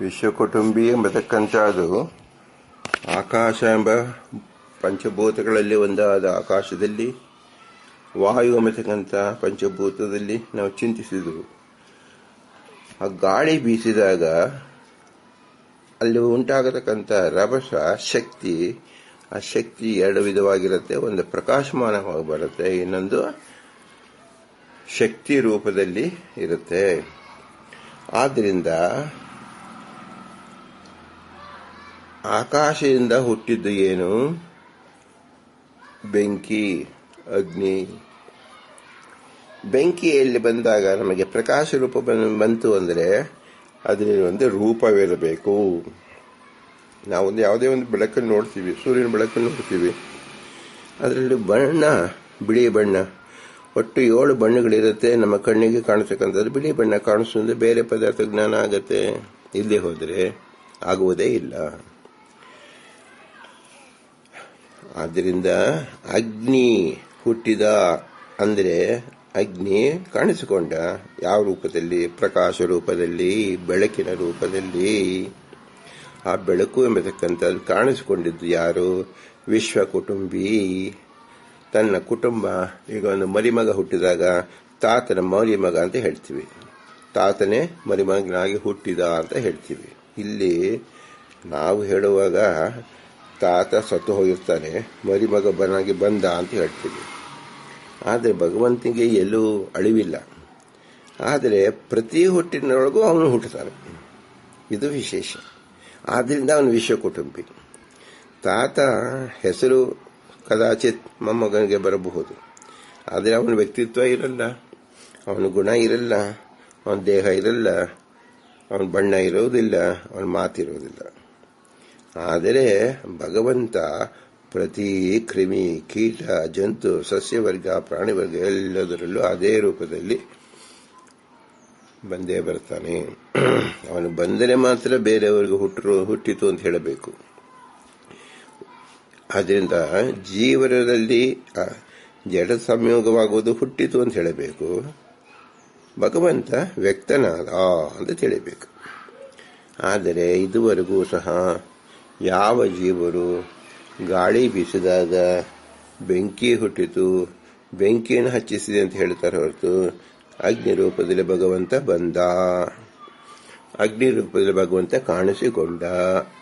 ವಿಶ್ವಕುಟುಂಬಿ ಎಂಬತಕ್ಕಂಥದ್ದು ಆಕಾಶ ಎಂಬ ಪಂಚಭೂತಗಳಲ್ಲಿ ಒಂದಾದ ಆಕಾಶದಲ್ಲಿ, ವಾಯು ಎಂಬತಕ್ಕಂಥ ಪಂಚಭೂತದಲ್ಲಿ ನಾವು ಚಿಂತಿಸಿದೆವು. ಆ ಗಾಳಿ ಬೀಸಿದಾಗ ಅಲ್ಲಿ ಉಂಟಾಗತಕ್ಕಂಥ ರಭಸ ಶಕ್ತಿ, ಆ ಶಕ್ತಿ ಎರಡು ವಿಧವಾಗಿರುತ್ತೆ. ಒಂದು ಪ್ರಕಾಶಮಾನವಾಗಿ ಬರುತ್ತೆ, ಇನ್ನೊಂದು ಶಕ್ತಿ ರೂಪದಲ್ಲಿ ಇರುತ್ತೆ. ಆದ್ದರಿಂದ ಆಕಾಶದಿಂದ ಹುಟ್ಟಿದ್ದು ಏನು? ಬೆಂಕಿ, ಅಗ್ನಿ. ಬೆಂಕಿಯಲ್ಲಿ ಬಂದಾಗ ನಮಗೆ ಪ್ರಕಾಶ ರೂಪ ಬಂತು ಅಂದರೆ ಅದರಲ್ಲಿ ಒಂದು ರೂಪವಿರಬೇಕು. ನಾವೊಂದು ಯಾವುದೇ ಒಂದು ಬೆಳಕನ್ನು ನೋಡ್ತೀವಿ, ಸೂರ್ಯನ ಬೆಳಕನ್ನು ನೋಡ್ತೀವಿ, ಅದರಲ್ಲಿ ಬಣ್ಣ ಬಿಳಿ ಬಣ್ಣ, ಒಟ್ಟು 7 ಬಣ್ಣಗಳಿರುತ್ತೆ. ನಮ್ಮ ಕಣ್ಣಿಗೆ ಕಾಣಿಸ್ತಕ್ಕಂಥದ್ದು ಬಿಳಿ ಬಣ್ಣ ಕಾಣಿಸ್ತಂದ್ರೆ ಬೇರೆ ಪದಾರ್ಥ ಜ್ಞಾನ ಆಗತ್ತೆ. ಇಲ್ಲದೆ ಹೋದರೆ ಆಗುವುದೇ ಇಲ್ಲ. ಆದ್ದರಿಂದ ಅಗ್ನಿ ಹುಟ್ಟಿದ ಅಂದರೆ ಅಗ್ನಿ ಕಾಣಿಸಿಕೊಂಡ ಯಾವ ರೂಪದಲ್ಲಿ? ಪ್ರಕಾಶ ರೂಪದಲ್ಲಿ, ಬೆಳಕಿನ ರೂಪದಲ್ಲಿ. ಆ ಬೆಳಕು ಎಂಬತಕ್ಕಂಥದ್ದು ಕಾಣಿಸಿಕೊಂಡಿದ್ದು ಯಾರು? ವಿಶ್ವಕುಟುಂಬಿ. ತನ್ನ ಕುಟುಂಬ, ಈಗ ಒಂದು ಮರಿಮಗ ಹುಟ್ಟಿದಾಗ ತಾತನ ಮರಿಮಗ ಅಂತ ಹೇಳ್ತೀವಿ, ತಾತನೇ ಮರಿಮಗನಾಗಿ ಹುಟ್ಟಿದ ಅಂತ ಹೇಳ್ತೀವಿ. ಇಲ್ಲಿ ನಾವು ಹೇಳುವಾಗ ತಾತ ಸತ್ತು ಹೋಗಿರ್ತಾನೆ, ಮರಿಮಗ ಬನಾಗಿ ಬಂದ ಅಂತ ಹೇಳ್ತೀವಿ. ಆದರೆ ಭಗವಂತನಿಗೆ ಎಲ್ಲೂ ಅಳಿವಿಲ್ಲ. ಆದರೆ ಪ್ರತಿ ಹುಟ್ಟಿನೊಳಗೂ ಅವನು ಹುಟ್ಟುತ್ತಾನೆ, ಇದು ವಿಶೇಷ. ಆದ್ದರಿಂದ ಅವನು ವಿಶ್ವಕುಟುಂಬಿ. ತಾತ ಹೆಸರು ಕದಾಚಿತ್ ಮೊಮ್ಮಗನಿಗೆ ಬರಬಹುದು, ಆದರೆ ಅವನ ವ್ಯಕ್ತಿತ್ವ ಇರಲ್ಲ, ಅವನ ಗುಣ ಇರಲ್ಲ, ಅವನ ದೇಹ ಇರಲ್ಲ, ಅವನ ಬಣ್ಣ ಇರೋದಿಲ್ಲ, ಅವನ ಮಾತಿರೋದಿಲ್ಲ. ಆದರೆ ಭಗವಂತ ಪ್ರತಿ ಕ್ರಿಮಿ, ಕೀಟ, ಜಂತು, ಸಸ್ಯವರ್ಗ, ಪ್ರಾಣಿವರ್ಗ ಎಲ್ಲದರಲ್ಲೂ ಅದೇ ರೂಪದಲ್ಲಿ ಬಂದೇ ಬರ್ತಾನೆ. ಅವನು ಬಂದರೆ ಮಾತ್ರ ಬೇರೆಯವರಿಗೆ ಹುಟ್ಟಿತು ಅಂತ ಹೇಳಬೇಕು. ಆದ್ದರಿಂದ ಜೀವನದಲ್ಲಿ ಜಡ ಸಂಯೋಗವಾಗುವುದು ಹುಟ್ಟಿತು ಅಂತ ಹೇಳಬೇಕು, ಭಗವಂತ ವ್ಯಕ್ತನಾದ ಅಂತ ತಿಳಿಬೇಕು. ಆದರೆ ಇದುವರೆಗೂ ಸಹ ಯಾವ ಜೀವರು ಗಾಳಿ ಬೀಸಿದಾಗ ಬೆಂಕಿ ಹುಟ್ಟಿತು, ಬೆಂಕಿಯನ್ನು ಹಚ್ಚಿಸಿದೆ ಅಂತ ಹೇಳ್ತಾರೆ ಹೊರತು ಅಗ್ನಿ ರೂಪದಲ್ಲಿ ಭಗವಂತ ಬಂದ, ಅಗ್ನಿ ರೂಪದಲ್ಲಿ ಭಗವಂತ ಕಾಣಿಸಿಕೊಂಡ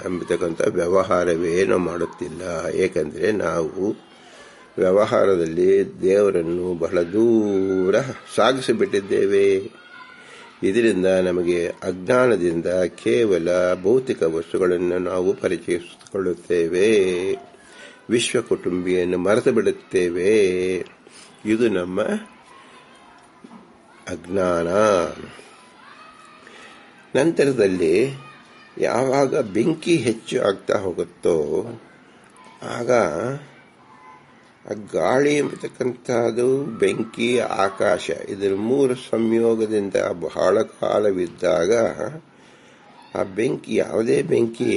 ಎಂಬತಕ್ಕಂಥ ವ್ಯವಹಾರವೇ ನಾವು ಮಾಡುತ್ತಿಲ್ಲ. ಏಕೆಂದರೆ ನಾವು ವ್ಯವಹಾರದಲ್ಲಿ ದೇವರನ್ನು ಬಹಳ ದೂರ ಸಾಗಿಸಿಬಿಟ್ಟಿದ್ದೇವೆ. ಇದರಿಂದ ನಮಗೆ ಅಜ್ಞಾನದಿಂದ ಕೇವಲ ಭೌತಿಕ ವಸ್ತುಗಳನ್ನು ನಾವು ಪರಿಚಯಿಸಿಕೊಳ್ಳುತ್ತೇವೆ, ವಿಶ್ವಕುಟುಂಬಿಯನ್ನು ಮರೆತು ಬಿಡುತ್ತೇವೆ. ಇದು ನಮ್ಮ ಅಜ್ಞಾನ. ನಂತರದಲ್ಲಿ ಯಾವಾಗ ಬೆಂಕಿ ಹೆಚ್ಚು ಆಗ್ತಾ ಹೋಗುತ್ತೋ ಆಗ ಗಾಳಿ ಎಂಬತಕ್ಕಂಥದ್ದು, ಬೆಂಕಿ, ಆಕಾಶ, ಇದರ ಮೂರು ಸಂಯೋಗದಿಂದ ಬಹಳ ಕಾಲವಿದ್ದಾಗ ಆ ಬೆಂಕಿ, ಯಾವುದೇ ಬೆಂಕಿ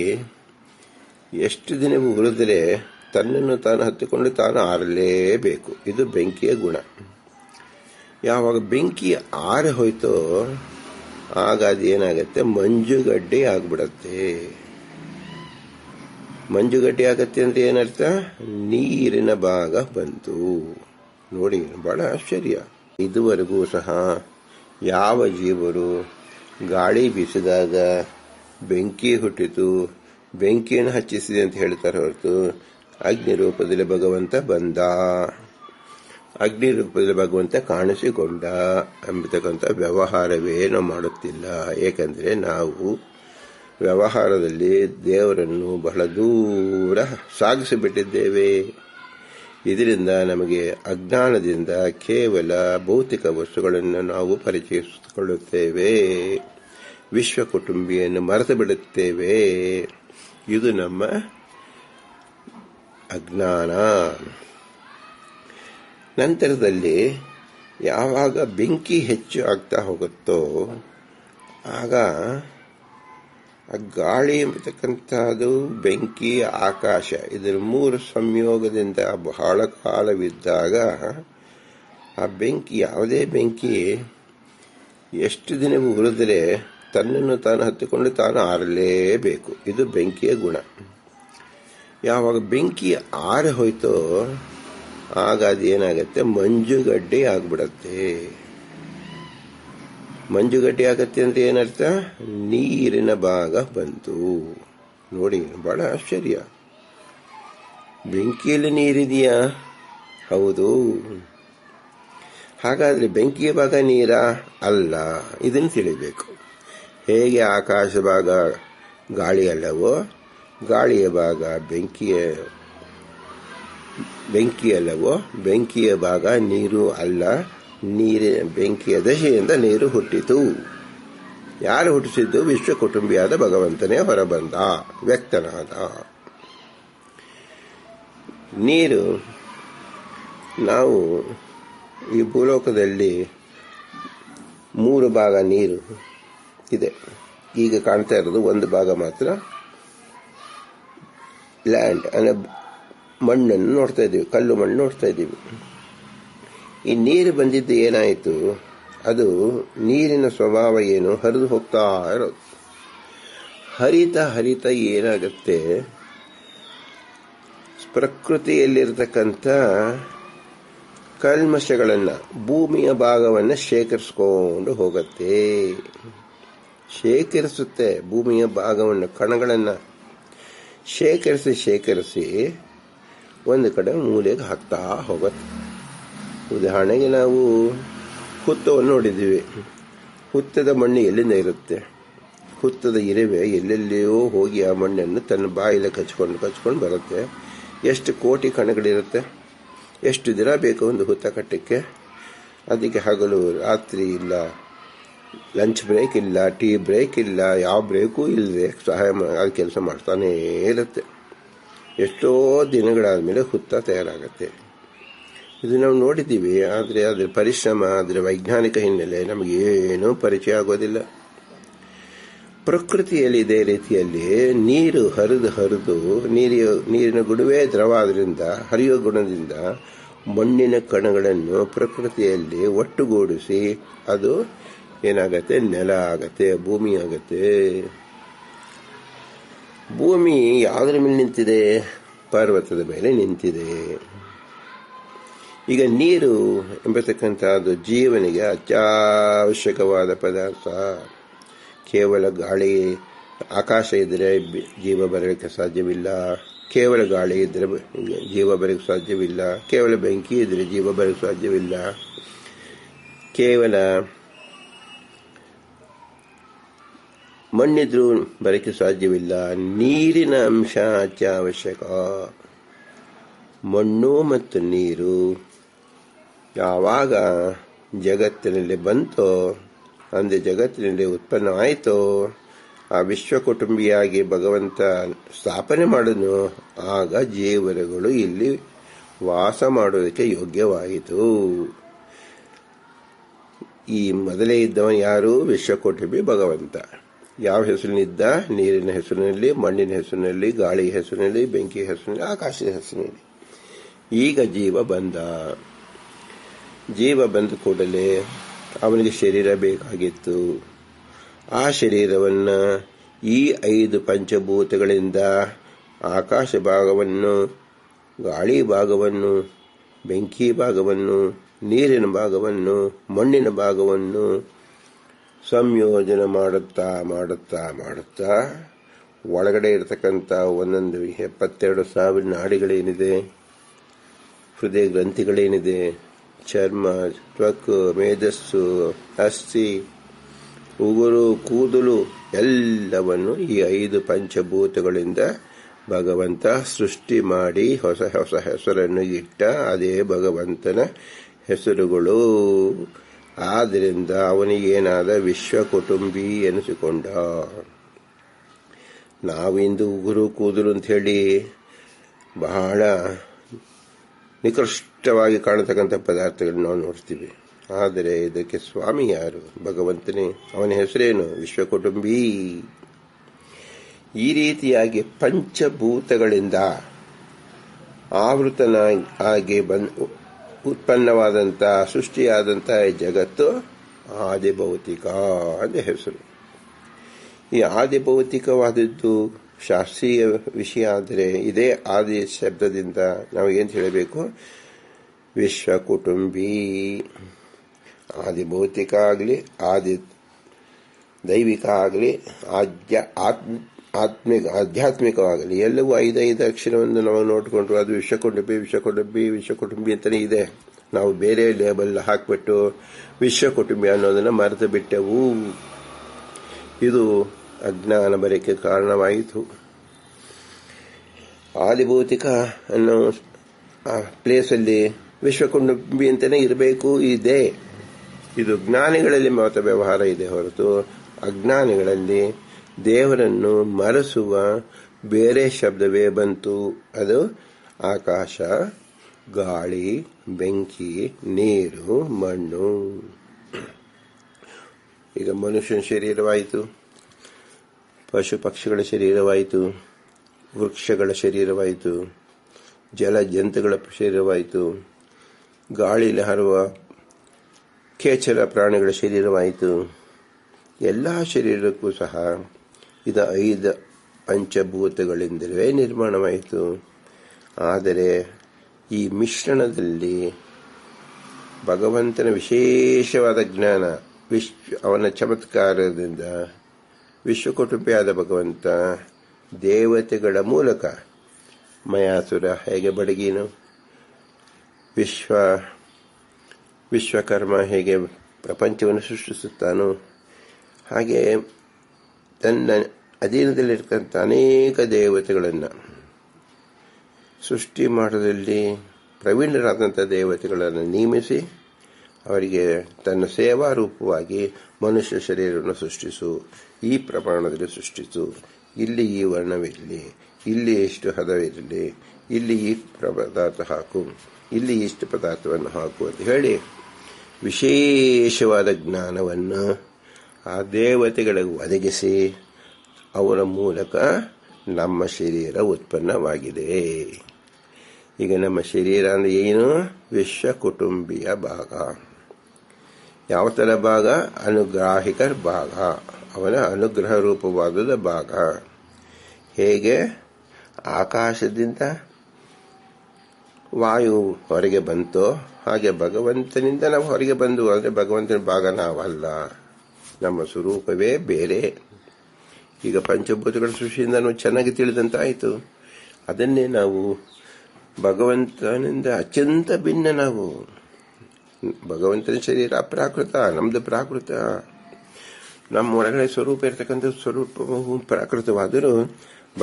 ಎಷ್ಟು ದಿನವೂ ಉರಿದರೆ ತನ್ನನ್ನು ತಾನು ಹತ್ತಿಕೊಂಡು ತಾನು ಆರಲೇಬೇಕು. ಇದು ಬೆಂಕಿಯ ಗುಣ. ಯಾವಾಗ ಬೆಂಕಿ ಆರಿ ಹೋಯ್ತೋ ಆಗ ಅದೇನಾಗತ್ತೆ, ಮಂಜುಗಡ್ಡೆ ಆಗ್ಬಿಡತ್ತೆ. ಮಂಜುಗಡ್ಡೆ ಆಗತ್ತೆ ಅಂದ್ರೆ ಏನರ್ಥ? ನೀರಿನ ಭಾಗ ಬಂತು. ನೋಡಿ, ಬಹಳ ಆಶ್ಚರ್ಯ. ಇದುವರೆಗೂ ಸಹ ಯಾವ ಜೀವರು ಗಾಳಿ ಬೀಸಿದಾಗ ಬೆಂಕಿ ಹುಟ್ಟಿತು, ಬೆಂಕಿಯನ್ನು ಹಚ್ಚಿಸಿದೆ ಅಂತ ಹೇಳ್ತಾರೆ ಹೊರತು ಅಗ್ನಿ ರೂಪದಲ್ಲಿ ಭಗವಂತ ಬಂದ, ಅಗ್ನಿ ರೂಪದಲ್ಲಿ ಭಗವಂತ ಕಾಣಿಸಿಕೊಂಡ ಎಂಬತಕ್ಕಂಥ ವ್ಯವಹಾರವೇ ನಾವು ಮಾಡುತ್ತಿಲ್ಲ. ಏಕೆಂದರೆ ನಾವು ವ್ಯವಹಾರದಲ್ಲಿ ದೇವರನ್ನು ಬಹಳ ದೂರ ಸಾಗಿಸಿಬಿಟ್ಟಿದ್ದೇವೆ. ಇದರಿಂದ ನಮಗೆ ಅಜ್ಞಾನದಿಂದ ಕೇವಲ ಭೌತಿಕ ವಸ್ತುಗಳನ್ನು ನಾವು ಪರಿಚಯಿಸಿಕೊಳ್ಳುತ್ತೇವೆ, ವಿಶ್ವಕುಟುಂಬಿಯನ್ನು ಮರೆತು ಬಿಡುತ್ತೇವೆ. ಇದು ನಮ್ಮ ಅಜ್ಞಾನ. ನಂತರದಲ್ಲಿ ಯಾವಾಗ ಬೆಂಕಿ ಹೆಚ್ಚು ಆಗ್ತಾ ಹೋಗುತ್ತೋ ಆಗ ಗಾಳಿ ಎಂಬತಕ್ಕಂಥದ್ದು, ಬೆಂಕಿ, ಆಕಾಶ, ಇದರ ಮೂರು ಸಂಯೋಗದಿಂದ ಬಹಳ ಕಾಲವಿದ್ದಾಗ ಆ ಬೆಂಕಿ, ಯಾವುದೇ ಬೆಂಕಿ ಎಷ್ಟು ದಿನವೂ ಉರಿದರೆ ತನ್ನನ್ನು ತಾನು ಹತ್ತಿಕೊಂಡು ತಾನು ಆರಲೇಬೇಕು. ಇದು ಬೆಂಕಿಯ ಗುಣ. ಯಾವಾಗ ಬೆಂಕಿ ಆರಿ ಹೋಯ್ತೋ ಆಗ ಅದೇನಾಗತ್ತೆ, ಮಂಜುಗಡ್ಡೆ ಆಗ್ಬಿಡತ್ತೆ. ಮಂಜುಗಡ್ಡೆ ಆಗತ್ತೆ ಅಂದ್ರೆ ಏನರ್ಥ? ನೀರಿನ ಭಾಗ ಬಂತು. ನೋಡಿ, ಬಹಳ ಆಶ್ಚರ್ಯ. ಬೆಂಕಿಯಲ್ಲಿ ನೀರಿದೆಯಾ? ಹೌದು. ಹಾಗಾದ್ರೆ ಬೆಂಕಿಯ ಭಾಗ ನೀರಾ? ಅಲ್ಲ. ಇದನ್ನು ತಿಳಿಬೇಕು. ಹೇಗೆ ಆಕಾಶ ಭಾಗ ಗಾಳಿ ಅಲ್ಲವೋ, ಗಾಳಿಯ ಭಾಗ ಬೆಂಕಿಯಲ್ಲವೋ, ಬೆಂಕಿಯ ಭಾಗ ನೀರು ಅಲ್ಲ. ಬೆಂಕಿಯ ದಶೆಯಿಂದ ನೀರು ಹುಟ್ಟಿತು. ಯಾರು ಹುಟ್ಟಿಸಿದ್ದು? ವಿಶ್ವಕುಟುಂಬಿಯಾದ ಭಗವಂತನೇ ಹೊರಬಂದ, ವ್ಯಕ್ತನಾದ. ನೀರು, ನಾವು ಈ ಭೂಲೋಕದಲ್ಲಿ 3 ಭಾಗ ನೀರು ಇದೆ. ಈಗ ಕಾಣ್ತಾ ಇರೋದು ಒಂದು ಭಾಗ ಮಾತ್ರ ಲ್ಯಾಂಡ್, ಅಂದರೆ ಮಣ್ಣನ್ನು ನೋಡ್ತಾ ಇದ್ದೀವಿ, ಕಲ್ಲು ಮಣ್ಣು ನೋಡ್ತಾ ಇದ್ದೀವಿ. ಈ ನೀರು ಬಂದಿದ್ದು ಏನಾಯಿತು? ಅದು ನೀರಿನ ಸ್ವಭಾವ ಏನು? ಹರಿದು ಹೋಗ್ತಾ ಇರೋದು. ಹರಿತ ಏನಾಗುತ್ತೆ, ಪ್ರಕೃತಿಯಲ್ಲಿರತಕ್ಕಂಥ ಕಲ್ಮಶಗಳನ್ನು ಭೂಮಿಯ ಭಾಗವನ್ನು ಶೇಖರಿಸ್ಕೊಂಡು ಹೋಗುತ್ತೆ. ಶೇಖರಿಸುತ್ತೆ ಭೂಮಿಯ ಭಾಗವನ್ನು, ಕಣಗಳನ್ನು ಶೇಖರಿಸಿ ಒಂದು ಕಡೆ ಮೂಲೆಗೆ ಹಾಕ್ತಾ ಹೋಗುತ್ತೆ. ಉದಾಹರಣೆಗೆ ನಾವು ಹುತ್ತವನ್ನು ನೋಡಿದ್ದೀವಿ. ಹುತ್ತದ ಮಣ್ಣು ಎಲ್ಲಿಂದ ಇರುತ್ತೆ? ಹುತ್ತದ ಇರುವೆ ಎಲ್ಲೆಲ್ಲಿಯೋ ಹೋಗಿ ಆ ಮಣ್ಣನ್ನು ತನ್ನ ಬಾಯಿಲೆ ಕಚ್ಕೊಂಡು ಬರುತ್ತೆ. ಎಷ್ಟು ಕೋಟಿ ಕಣಗಳಿರುತ್ತೆ, ಎಷ್ಟು ದಿನ ಬೇಕು ಒಂದು ಹುತ್ತ ಕಟ್ಟಕ್ಕೆ. ಅದಕ್ಕೆ ಹಗಲು ರಾತ್ರಿ ಇಲ್ಲ, ಲಂಚ್ ಬ್ರೇಕ್ ಇಲ್ಲ, ಟೀ ಬ್ರೇಕ್ ಇಲ್ಲ, ಯಾವ ಬ್ರೇಕೂ ಇಲ್ಲದೆ ಅದು ಕೆಲಸ ಮಾಡ್ತಾನೇ ಇರುತ್ತೆ. ಎಷ್ಟೋ ದಿನಗಳಾದಮೇಲೆ ಹುತ್ತ ತಯಾರಾಗತ್ತೆ. ಇದು ನಾವು ನೋಡಿದ್ದೀವಿ. ಆದರೆ ಅದರ ಪರಿಶ್ರಮ, ಅದರ ವೈಜ್ಞಾನಿಕ ಹಿನ್ನೆಲೆ ನಮಗೇನೂ ಪರಿಚಯ ಆಗೋದಿಲ್ಲ. ಪ್ರಕೃತಿಯಲ್ಲಿ ಇದೇ ರೀತಿಯಲ್ಲಿ ನೀರು ಹರಿದು ನೀರಿನ ಗುಣವೇ ದ್ರವ ಆದ್ರಿಂದ, ಹರಿಯುವ ಗುಣದಿಂದ ಮಣ್ಣಿನ ಕಣಗಳನ್ನು ಪ್ರಕೃತಿಯಲ್ಲಿ ಒಟ್ಟುಗೂಡಿಸಿ ಅದು ಏನಾಗತ್ತೆ? ನೆಲ ಆಗತ್ತೆ, ಭೂಮಿ ಆಗತ್ತೆ. ಭೂಮಿ ಯಾವುದರ ಮೇಲೆ ನಿಂತಿದೆ? ಪರ್ವತದ ಮೇಲೆ ನಿಂತಿದೆ. ಈಗ ನೀರು ಎಂಬತಕ್ಕಂಥದ್ದು ಜೀವನಿಗೆ ಅತ್ಯವಶ್ಯಕವಾದ ಪದಾರ್ಥ. ಕೇವಲ ಗಾಳಿ, ಆಕಾಶ ಇದ್ದರೆ ಜೀವ ಬರಲಿಕ್ಕೆ ಸಾಧ್ಯವಿಲ್ಲ. ಕೇವಲ ಗಾಳಿ ಇದ್ದರೆ ಜೀವ ಬರಲಿಕ್ಕೆ ಸಾಧ್ಯವಿಲ್ಲ. ಕೇವಲ ಬೆಂಕಿ ಇದ್ದರೆ ಜೀವ ಬರಲಿಕ್ಕೆ ಸಾಧ್ಯವಿಲ್ಲ. ಕೇವಲ ಮಣ್ಣಿದ್ರೂ ಬರಲಿಕ್ಕೆ ಸಾಧ್ಯವಿಲ್ಲ. ನೀರಿನ ಅಂಶ ಅತ್ಯವಶ್ಯಕ. ಮಣ್ಣು ಮತ್ತು ನೀರು ಯಾವಾಗ ಜಗತ್ತಿನಲ್ಲಿ ಬಂತೋ, ಅಂದರೆ ಜಗತ್ತಿನಲ್ಲಿ ಉತ್ಪನ್ನವಾಯಿತೋ, ಆ ವಿಶ್ವಕುಟುಂಬಿಯಾಗಿ ಭಗವಂತ ಸ್ಥಾಪನೆ ಮಾಡಿದ್ನು, ಆಗ ಜೀವರುಗಳು ಇಲ್ಲಿ ವಾಸ ಮಾಡೋದಕ್ಕೆ ಯೋಗ್ಯವಾಯಿತು. ಈ ಮೊದಲೇ ಇದ್ದವ ಯಾರು? ವಿಶ್ವಕುಟುಂಬಿ ಭಗವಂತ. ಯಾವ ಹೆಸರಿನಿದ್ದ? ನೀರಿನ ಹೆಸರಿನಲ್ಲಿ, ಮಣ್ಣಿನ ಹೆಸರಿನಲ್ಲಿ, ಗಾಳಿಯ ಹೆಸರಿನಲ್ಲಿ, ಬೆಂಕಿಯ ಹೆಸರಿನಲ್ಲಿ, ಆಕಾಶದ ಹೆಸರಿನಲ್ಲಿ. ಈಗ ಜೀವ ಬಂದ ಕೂಡಲೇ ಅವನಿಗೆ ಶರೀರ ಬೇಕಾಗಿತ್ತು. ಆ ಶರೀರವನ್ನು ಈ 5 ಪಂಚಭೂತಗಳಿಂದ ಆಕಾಶ ಭಾಗವನ್ನು, ಗಾಳಿ ಭಾಗವನ್ನು, ಬೆಂಕಿ ಭಾಗವನ್ನು, ನೀರಿನ ಭಾಗವನ್ನು, ಮಣ್ಣಿನ ಭಾಗವನ್ನು ಸಂಯೋಜನೆ ಮಾಡುತ್ತಾ ಒಳಗಡೆ ಇರತಕ್ಕಂಥ ಒಂದೊಂದು 72,000 ನಾಡಿಗಳೇನಿದೆ, ಹೃದಯ ಗ್ರಂಥಿಗಳೇನಿದೆ, ಚರ್ಮ, ತ್ವಕ್, ಮೇಧಸ್ಸು, ಅಸ್ಥಿ, ಉಗುರು, ಕೂದಲು ಎಲ್ಲವನ್ನು ಈ 5 ಪಂಚಭೂತಗಳಿಂದ ಭಗವಂತ ಸೃಷ್ಟಿ ಮಾಡಿ ಹೊಸ ಹೊಸ ಹೆಸರನ್ನು ಇಟ್ಟ. ಅದೇ ಭಗವಂತನ ಹೆಸರುಗಳು. ಆದ್ದರಿಂದ ಅವನಿಗೇನಾದ ವಿಶ್ವಕುಟುಂಬಿ ಎನಿಸಿಕೊಂಡ. ನಾವಿಂದು ಉಗುರು, ಕೂದಲು ಅಂತ ಹೇಳಿ ಬಹಳ ನಿಕೃಷ್ಟವಾಗಿ ಕಾಣತಕ್ಕಂಥ ಪದಾರ್ಥಗಳನ್ನ ನಾವು ನೋಡ್ತೀವಿ. ಆದರೆ ಇದಕ್ಕೆ ಸ್ವಾಮಿ ಯಾರು? ಭಗವಂತನೇ. ಅವನ ಹೆಸರೇನು? ವಿಶ್ವಕುಟುಂಬಿ. ಈ ರೀತಿಯಾಗಿ ಪಂಚಭೂತಗಳಿಂದ ಆವೃತನಾಗಿ ಉತ್ಪನ್ನವಾದಂಥ, ಸೃಷ್ಟಿಯಾದಂಥ ಜಗತ್ತು ಆದಿಭೌತಿಕ ಅಂತ ಹೆಸರು. ಈ ಆದಿಭೌತಿಕವಾದದ್ದು ಶಾಸ್ತ್ರೀಯ ವಿಷಯ. ಆದರೆ ಇದೇ ಆದಿ ಶಬ್ದದಿಂದ ನಾವು ಏನು ಹೇಳಬೇಕು? ವಿಶ್ವಕುಟುಂಬಿ. ಆದಿಭೌತಿಕ ಆಗಲಿ, ಆದಿ ದೈವಿಕ ಆಗಲಿ, ಆಧ್ಯಾತ್ಮಿಕವಾಗಲಿ, ಎಲ್ಲವೂ 5 ಅಕ್ಷರವನ್ನು ನಾವು ನೋಡಿಕೊಂಡ್ರು ಅದು ವಿಶ್ವಕುಟುಂಬಿ ಅಂತಲೇ ಇದೆ. ನಾವು ಬೇರೆ ಲೇಬಲ್ ಹಾಕಿಬಿಟ್ಟು ವಿಶ್ವಕುಟುಂಬಿ ಅನ್ನೋದನ್ನು ಮರೆತು ಬಿಟ್ಟೆವು. ಇದು ಅಜ್ಞಾನ ಬರಕ್ಕೆ ಕಾರಣವಾಯಿತು. ಆದಿಭೌತಿಕ ಅನ್ನೋ ಪ್ಲೇಸಲ್ಲಿ ವಿಶ್ವಕುಟುಂಬಿ ಅಂತಲೇ ಇರಬೇಕು, ಇದೆ. ಇದು ಜ್ಞಾನಿಗಳಲ್ಲಿ ಮಾತ್ರ ವ್ಯವಹಾರ ಇದೆ ಹೊರತು ಅಜ್ಞಾನಿಗಳಲ್ಲಿ ದೇವರನ್ನು ಮರೆಸುವ ಬೇರೆ ಶಬ್ದವೇ ಬಂತು. ಅದು ಆಕಾಶ, ಗಾಳಿ, ಬೆಂಕಿ, ನೀರು, ಮಣ್ಣು. ಈಗ ಮನುಷ್ಯನ ಶರೀರವಾಯಿತು, ಪಶು ಪಕ್ಷಿಗಳ ಶರೀರವಾಯಿತು, ವೃಕ್ಷಗಳ ಶರೀರವಾಯಿತು, ಜಲ ಜಂತುಗಳ ಶರೀರವಾಯಿತು, ಗಾಳಿಯಲ್ಲಿ ಹರುವ ಖೇಚರ ಪ್ರಾಣಿಗಳ ಶರೀರವಾಯಿತು. ಎಲ್ಲ ಶರೀರಕ್ಕೂ ಸಹ ಇದು 5 ಪಂಚಭೂತಗಳಿಂದಲೇ ನಿರ್ಮಾಣವಾಯಿತು. ಆದರೆ ಈ ಮಿಶ್ರಣದಲ್ಲಿ ಭಗವಂತನ ವಿಶೇಷವಾದ ಜ್ಞಾನ, ಅವನ ಚಮತ್ಕಾರದಿಂದ ವಿಶ್ವಕುಟುಂಬಿಯಾದ ಭಗವಂತ ದೇವತೆಗಳ ಮೂಲಕ ಮಯಾಸುರ ಹೇಗೆ ಬಡಗಿನು, ವಿಶ್ವಕರ್ಮ ಹೇಗೆ ಪ್ರಪಂಚವನ್ನು ಸೃಷ್ಟಿಸುತ್ತಾನೋ ಹಾಗೆ ತನ್ನ ಅಧೀನದಲ್ಲಿರ್ತಕ್ಕಂಥ ಅನೇಕ ದೇವತೆಗಳನ್ನು ಸೃಷ್ಟಿ ಮಾಡೋದ್ರಲ್ಲಿ ಪ್ರವೀಣರಾದಂಥ ದೇವತೆಗಳನ್ನು ನೇಮಿಸಿ ಅವರಿಗೆ ತನ್ನ ಸೇವಾ ರೂಪವಾಗಿ ಮನುಷ್ಯ ಶರೀರವನ್ನು ಸೃಷ್ಟಿಸು, ಈ ಪ್ರಮಾಣದಲ್ಲಿ ಸೃಷ್ಟಿಸು, ಇಲ್ಲಿ ಈ ವರ್ಣವಿರಲಿ, ಇಲ್ಲಿ ಎಷ್ಟು ಹದವಿರಲಿ, ಇಲ್ಲಿ ಈ ಪದಾರ್ಥ ಹಾಕು, ಇಲ್ಲಿ ಇಷ್ಟು ಪದಾರ್ಥವನ್ನು ಹಾಕು ಅಂತ ಹೇಳಿ ವಿಶೇಷವಾದ ಜ್ಞಾನವನ್ನು ಆ ದೇವತೆಗಳಿಗೆ ಒದಗಿಸಿ ಅವರ ಮೂಲಕ ನಮ್ಮ ಶರೀರ ಉತ್ಪನ್ನವಾಗಿದೆ. ಈಗ ನಮ್ಮ ಶರೀರ ಅಂದರೆ ಏನು? ವಿಶ್ವಕುಟುಂಬಿಯ ಭಾಗ. ಯಾವ ಥರ ಭಾಗ? ಅನುಗ್ರಾಹಿಕ ಭಾಗ, ಅವನ ಅನುಗ್ರಹ ರೂಪವಾದ ಭಾಗ. ಹೇಗೆ ಆಕಾಶದಿಂದ ವಾಯು ಹೊರಗೆ ಬಂತೋ ಹಾಗೆ ಭಗವಂತನಿಂದ ನಾವು ಹೊರಗೆ ಬಂದು, ಅಂದರೆ ಭಗವಂತನ ಭಾಗ ನಾವಲ್ಲ, ನಮ್ಮ ಸ್ವರೂಪವೇ ಬೇರೆ. ಈಗ ಪಂಚಭೂತಗಳ ಸೃಷ್ಟಿಯಿಂದ ನಾವು ಚೆನ್ನಾಗಿ ತಿಳಿದಂತಾಯಿತು. ಅದನ್ನೇ ನಾವು ಭಗವಂತನಿಂದ ಅತ್ಯಂತ ಭಿನ್ನ. ನಾವು ಭಗವಂತನ ಶರೀರ ಅಪ್ರಾಕೃತ, ನಮ್ದು ಪ್ರಾಕೃತ. ನಮ್ಮ ಒಳಗಡೆ ಸ್ವರೂಪ ಇರತಕ್ಕಂಥ ಸ್ವರೂಪವು ಪ್ರಾಕೃತವಾದರೂ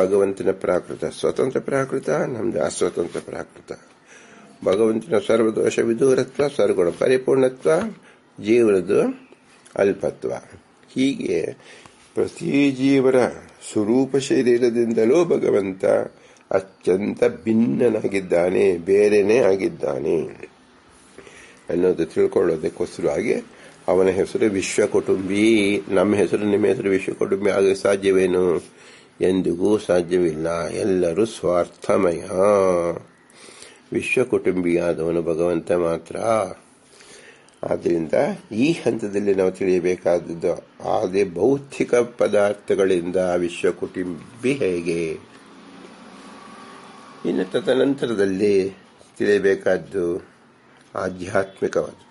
ಭಗವಂತನ ಪ್ರಾಕೃತ ಸ್ವತಂತ್ರ ಪ್ರಾಕೃತ, ನಮ್ದು ಅಸ್ವತಂತ್ರ ಪ್ರಾಕೃತ. ಭಗವಂತನ ಸರ್ವದೋಷ ವಿದೂರತ್ವ, ಸರ್ವಗುಣ ಪರಿಪೂರ್ಣತ್ವ, ಜೀವನದ್ದು ಅಲ್ಪತ್ವ. ಹೀಗೆ ಪ್ರತಿ ಜೀವನ ಸ್ವರೂಪ ಶರೀರದಿಂದಲೂ ಭಗವಂತ ಅತ್ಯಂತ ಭಿನ್ನನಾಗಿದ್ದಾನೆ, ಬೇರೆನೇ ಆಗಿದ್ದಾನೆ ಅನ್ನೋದು ತಿಳ್ಕೊಳ್ಳೋದಕ್ಕೋಸ್ಕರವಾಗಿ ಅವನ ಹೆಸರು ವಿಶ್ವಕುಟುಂಬಿ. ನಮ್ಮ ಹೆಸರು, ನಿಮ್ಮ ಹೆಸರು ವಿಶ್ವಕುಟುಂಬಿ ಆಗ ಸಾಧ್ಯವೇನು? ಎಂದಿಗೂ ಸಾಧ್ಯವಿಲ್ಲ. ಎಲ್ಲರೂ ಸ್ವಾರ್ಥಮಯ. ವಿಶ್ವಕುಟುಂಬಿಯಾದವನು ಭಗವಂತ ಮಾತ್ರ. ಆದ್ದರಿಂದ ಈ ಹಂತದಲ್ಲಿ ನಾವು ತಿಳಿಯಬೇಕಾದದ್ದು ಅದೇ ಭೌತಿಕ ಪದಾರ್ಥಗಳಿಂದ ವಿಶ್ವಕುಟುಂಬಿ ಹೇಗೆ. ಇನ್ನು ತದನಂತರದಲ್ಲಿ ತಿಳಿಯಬೇಕಾದ್ದು ಆಧ್ಯಾತ್ಮಿಕವಾದದ್ದು.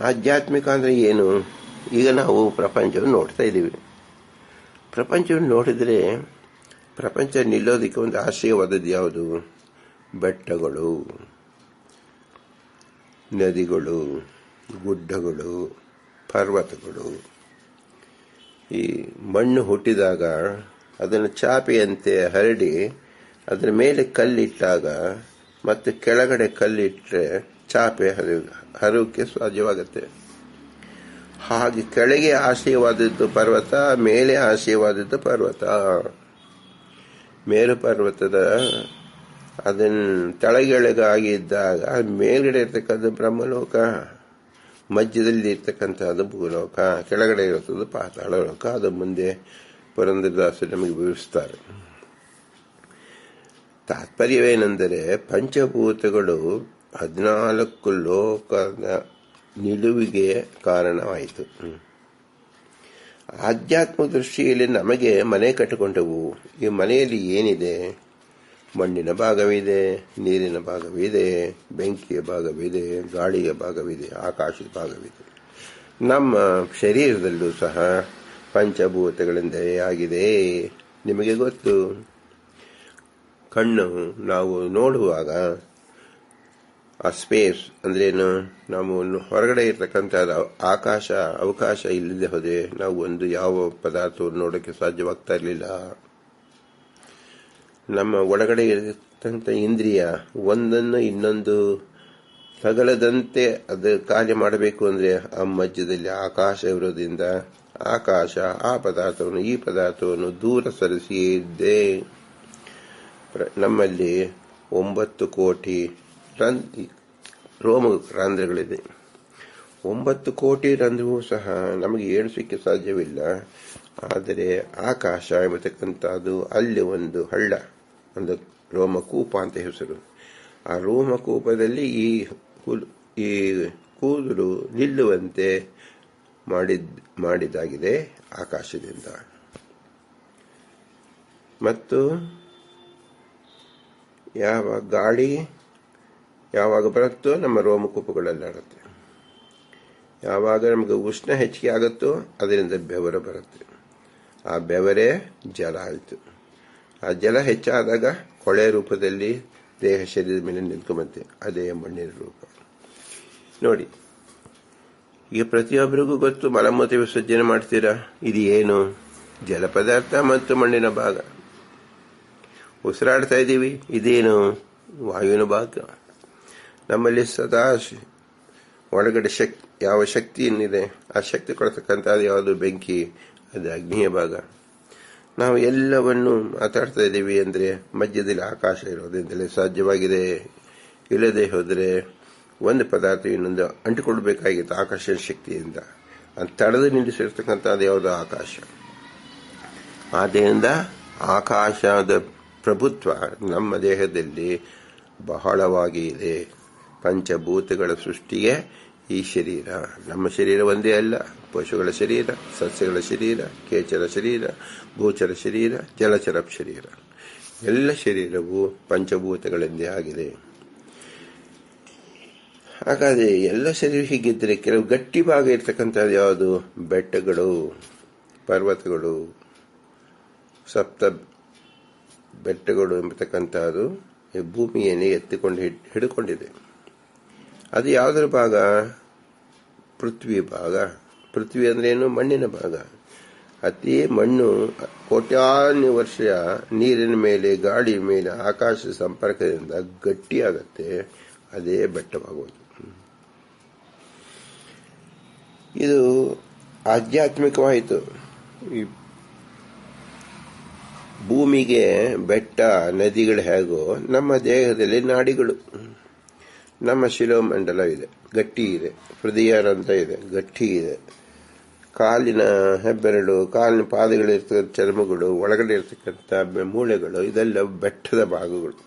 ಆಧ್ಯಾತ್ಮಿಕ ಅಂದರೆ ಏನು? ಈಗ ನಾವು ಪ್ರಪಂಚವನ್ನು ನೋಡ್ತಾ ಇದ್ದೀವಿ. ಪ್ರಪಂಚವನ್ನು ನೋಡಿದರೆ ಪ್ರಪಂಚ ನಿಲ್ಲೋದಕ್ಕೆ ಒಂದು ಆಶ್ರಯವಾದದ್ದು ಯಾವುದು? ಬೆಟ್ಟಗಳು, ನದಿಗಳು, ಗುಡ್ಡಗಳು, ಪರ್ವತಗಳು. ಈ ಮಣ್ಣು ಹುಟ್ಟಿದಾಗ ಅದನ್ನು ಚಾಪೆಯಂತೆ ಹರಡಿ ಅದರ ಮೇಲೆ ಕಲ್ಲಿಟ್ಟಾಗ ಮತ್ತು ಕೆಳಗಡೆ ಕಲ್ಲಿಟ್ಟರೆ ಚಾಪೆ ಹರಿಯೋಕ್ಕೆ ಸಾಧ್ಯವಾಗುತ್ತೆ. ಹಾಗೆ ಕೆಳಗೆ ಆಶ್ರಯವಾದದ್ದು ಪರ್ವತ, ಮೇಲೆ ಆಶ್ರಯವಾದದ್ದು ಪರ್ವತ. ಮೇರು ಪರ್ವತದ ಅದನ್ನು ತಳಗೆಳಗಾಗಿದ್ದಾಗ ಮೇಲ್ಗಡೆ ಇರ್ತಕ್ಕಂಥ ಬ್ರಹ್ಮಲೋಕ, ಮಧ್ಯದಲ್ಲಿ ಇರ್ತಕ್ಕಂಥದ್ದು ಭೂಲೋಕ, ಕೆಳಗಡೆ ಇರುತ್ತದೆ ಪಾತಾಳ ಲೋಕ. ಅದು ಮುಂದೆ ಪುರಂದರದಾಸರು ನಮಗೆ ವಿವರಿಸ್ತಾರೆ. ತಾತ್ಪರ್ಯವೇನೆಂದರೆ ಪಂಚಭೂತಗಳು 14 ಲೋಕದ ನಿಲುವಿಗೆ ಕಾರಣವಾಯಿತು. ಆಧ್ಯಾತ್ಮ ದೃಷ್ಟಿಯಲ್ಲಿ ನಮಗೆ ಮನೆ ಕಟ್ಟಿಕೊಂಡವು. ಈ ಮನೆಯಲ್ಲಿ ಏನಿದೆ? ಮಣ್ಣಿನ ಭಾಗವಿದೆ, ನೀರಿನ ಭಾಗವಿದೆ, ಬೆಂಕಿಯ ಭಾಗವಿದೆ, ಗಾಳಿಯ ಭಾಗವಿದೆ, ಆಕಾಶದ ಭಾಗವಿದೆ. ನಮ್ಮ ಶರೀರದಲ್ಲೂ ಸಹ ಪಂಚಭೂತಗಳಿಂದಲೇ ಆಗಿದೆ. ನಿಮಗೆ ಗೊತ್ತು, ಕಣ್ಣು ನಾವು ನೋಡುವಾಗ ಆ ಸ್ಪೇಸ್ ಅಂದ್ರೇನು? ನಾವು ಹೊರಗಡೆ ಇರ್ತಕ್ಕಂಥದ್ದು ಆಕಾಶ ಅವಕಾಶ ಇಲ್ಲದೆ ಹೋದೆ ನಾವು ಒಂದು ಯಾವ ಪದಾರ್ಥವನ್ನು ನೋಡೋಕ್ಕೆ ಸಾಧ್ಯವಾಗ್ತಾ ಇರಲಿಲ್ಲ. ನಮ್ಮ ಒಳಗಡೆ ಇರತಕ್ಕಂಥ ಇಂದ್ರಿಯ ಒಂದನ್ನು ಇನ್ನೊಂದು ತಗಲದಂತೆ ಅದು ಕಾರ್ಯ ಮಾಡಬೇಕು ಅಂದರೆ ಆ ಮಧ್ಯದಲ್ಲಿ ಆಕಾಶ ಇರೋದ್ರಿಂದ ಆಕಾಶ ಆ ಪದಾರ್ಥವನ್ನು ಈ ಪದಾರ್ಥವನ್ನು ದೂರ ಸರಿಸಿಯೇ ಇದ್ದೆ. ನಮ್ಮಲ್ಲಿ 9 ಕೋಟಿ ರೋಮ ರಂಧ್ರಗಳಿದೆ. 9 ಕೋಟಿ ರಂಧ್ರವೂ ಸಹ ನಮಗೆ ಏಳಿಸಲಿಕ್ಕೆ ಸಾಧ್ಯವಿಲ್ಲ. ಆದರೆ ಆಕಾಶ ಎಂಬತಕ್ಕಂಥದ್ದು ಅಲ್ಲಿ ಒಂದು ಹಳ್ಳ, ಒಂದು ರೋಮಕೂಪ ಅಂತ ಹೆಸರು. ಆ ರೋಮಕೂಪದಲ್ಲಿ ಈ ಕೂದಲು ನಿಲ್ಲುವಂತೆ ಮಾಡಿದಾಗಿದೆ ಆಕಾಶದಿಂದ. ಮತ್ತು ಯಾವ ಗಾಳಿ ಯಾವಾಗ ಬರುತ್ತೋ ನಮ್ಮ ರೋಮಕೂಪಗಳಲ್ಲಾಡುತ್ತೆ. ಯಾವಾಗ ನಮಗೆ ಉಷ್ಣ ಹೆಚ್ಚಿಗೆ ಆಗುತ್ತೋ ಅದರಿಂದ ಬೆವರು ಬರುತ್ತೆ. ಆ ಬೆವರೇ ಜಲ ಆಯಿತು. ಆ ಜಲ ಹೆಚ್ಚಾದಾಗ ಕೊಳೆ ರೂಪದಲ್ಲಿ ದೇಹ ಶರೀರದ ಮೇಲೆ ನಿಂತ್ಕೊಂಬಂತೆ. ಅದೇ ಮಣ್ಣಿನ ರೂಪ. ನೋಡಿ, ಈಗ ಪ್ರತಿಯೊಬ್ಬರಿಗೂ ಗೊತ್ತು, ಮಲಮೂತ್ರ ವಿಸರ್ಜನೆ ಮಾಡ್ತೀರಾ, ಇದು ಏನು? ಜಲ ಪದಾರ್ಥ ಮತ್ತು ಮಣ್ಣಿನ ಭಾಗ. ಉಸಿರಾಡ್ತಾ ಇದ್ದೀವಿ, ಇದೇನು? ವಾಯುವಿನ ಭಾಗ. ನಮ್ಮಲ್ಲಿ ಸದಾ ಒಳಗಡೆ ಯಾವ ಶಕ್ತಿ ಏನಿದೆ, ಆ ಶಕ್ತಿ ಕೊಡ್ತಕ್ಕಂಥದ್ದು ಯಾವುದು? ಬೆಂಕಿ. ಅದು ಅಗ್ನಿಯ ಭಾಗ. ನಾವು ಎಲ್ಲವನ್ನು ಮಾತಾಡ್ತಾ ಇದ್ದೀವಿ ಅಂದರೆ ಮಧ್ಯದಲ್ಲಿ ಆಕಾಶ ಇರೋದ್ರಿಂದಲೇ ಸಾಧ್ಯವಾಗಿದೆ. ಇಲ್ಲದೆ ಹೋದರೆ ಒಂದು ಪದಾರ್ಥ ಇನ್ನೊಂದು ಅಂಟಿಕೊಳ್ಬೇಕಾಗಿತ್ತು ಆಕರ್ಷಣ ಶಕ್ತಿಯಿಂದ. ಅದು ತಡೆದು ನಿಲ್ಲಿಸಿರ್ತಕ್ಕಂಥದ್ದು ಯಾವುದು? ಆಕಾಶ. ಆದ್ದರಿಂದ ಆಕಾಶದ ಪ್ರಭುತ್ವ ನಮ್ಮ ದೇಹದಲ್ಲಿ ಬಹಳವಾಗಿ ಇದೆ. ಪಂಚಭೂತಗಳ ಸೃಷ್ಟಿಗೆ ಈ ಶರೀರ, ನಮ್ಮ ಶರೀರ ಒಂದೇ ಅಲ್ಲ, ಪಶುಗಳ ಶರೀರ, ಸಸ್ಯಗಳ ಶರೀರ, ಕೇಚರ ಶರೀರ, ಭೂಚರ ಶರೀರ, ಜಲಚರ ಶರೀರ, ಎಲ್ಲ ಶರೀರವು ಪಂಚಭೂತಗಳಿಂದೇ ಆಗಿದೆ. ಹಾಗಾದರೆ ಎಲ್ಲ ಶರೀರ ಹೀಗಿದ್ದರೆ ಕೆಲವು ಗಟ್ಟಿ ಭಾಗ ಇರ್ತಕ್ಕಂಥದ್ದು ಯಾವುದು? ಬೆಟ್ಟಗಳು, ಪರ್ವತಗಳು, ಸಪ್ತ ಬೆಟ್ಟಗಳು ಎಂಬತಕ್ಕಂಥದ್ದು ಭೂಮಿಯನ್ನೇ ಎತ್ತಿಕೊಂಡು ಹಿಡ್ಕೊಂಡಿದೆ. ಅದು ಯಾವುದರ ಭಾಗ? ಪೃಥ್ವಿ ಭಾಗ. ಪೃಥ್ವಿ ಅಂದ್ರೆ ಏನು? ಮಣ್ಣಿನ ಭಾಗ. ಅತಿ ಮಣ್ಣು ಕೋಟ್ಯಾನು ವರ್ಷ ನೀರಿನ ಮೇಲೆ, ಗಾಳಿ ಮೇಲೆ, ಆಕಾಶ ಸಂಪರ್ಕದಿಂದ ಗಟ್ಟಿಯಾಗತ್ತೆ. ಅದೇ ಬೆಟ್ಟವಾಗುವುದು. ಇದು ಆಧ್ಯಾತ್ಮಿಕವಾಯಿತು. ಈ ಭೂಮಿಗೆ ಬೆಟ್ಟ, ನದಿಗಳು ಹೇಗೋ ನಮ್ಮ ದೇಹದಲ್ಲಿ ನಾಡಿಗಳು. ನಮ್ಮ ಶಿರೋಮಂಡಲ ಇದೆ, ಗಟ್ಟಿ ಇದೆ. ಹೃದಯ ಅಂತ ಇದೆ, ಗಟ್ಟಿ ಇದೆ. ಕಾಲಿನ ಹೆಬ್ಬೆರಳು, ಕಾಲಿನ ಪಾದಗಳಿರ್ತಕ್ಕಂಥ ಚರ್ಮಗಳು, ಒಳಗಡೆ ಇರ್ತಕ್ಕಂಥ ಮೂಳೆಗಳು, ಇದೆಲ್ಲ ಬೆಟ್ಟದ ಭಾಗಗಳು.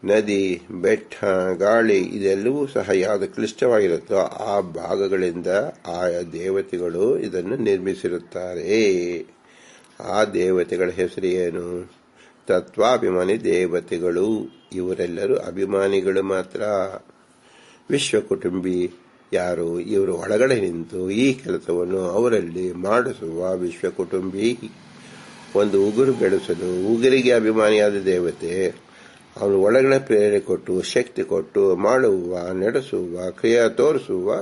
ನದಿ, ಬೆಟ್ಟ, ಗಾಳಿ ಇದೆಲ್ಲವೂ ಸಹ ಯಾವುದು ಕ್ಲಿಷ್ಟವಾಗಿರುತ್ತೋ ಆ ಭಾಗಗಳಿಂದ ಆಯಾ ದೇವತೆಗಳು ಇದನ್ನು ನಿರ್ಮಿಸಿರುತ್ತಾರೆ. ಆ ದೇವತೆಗಳ ಹೆಸರು ಏನು? ತತ್ವಾಭಿಮಾನಿ ದೇವತೆಗಳು. ಇವರೆಲ್ಲರೂ ಅಭಿಮಾನಿಗಳು ಮಾತ್ರ. ವಿಶ್ವಕುಟುಂಬಿ ಯಾರು? ಇವರು ಒಳಗಡೆ ನಿಂತು ಈ ಕೆಲಸವನ್ನು ಅವರಲ್ಲಿ ಮಾಡಿಸುವ ವಿಶ್ವಕುಟುಂಬಿ. ಒಂದು ಉಗುರು ಬೆಳೆಸಲು ಉಗುರಿಗೆ ಅಭಿಮಾನಿಯಾದ ದೇವತೆ, ಅವನು ಒಳಗಡೆ ಪ್ರೇರಣೆ ಕೊಟ್ಟು, ಶಕ್ತಿ ಕೊಟ್ಟು ಮಾಡುವ, ನಡೆಸುವ, ಕ್ರಿಯೆ ತೋರಿಸುವ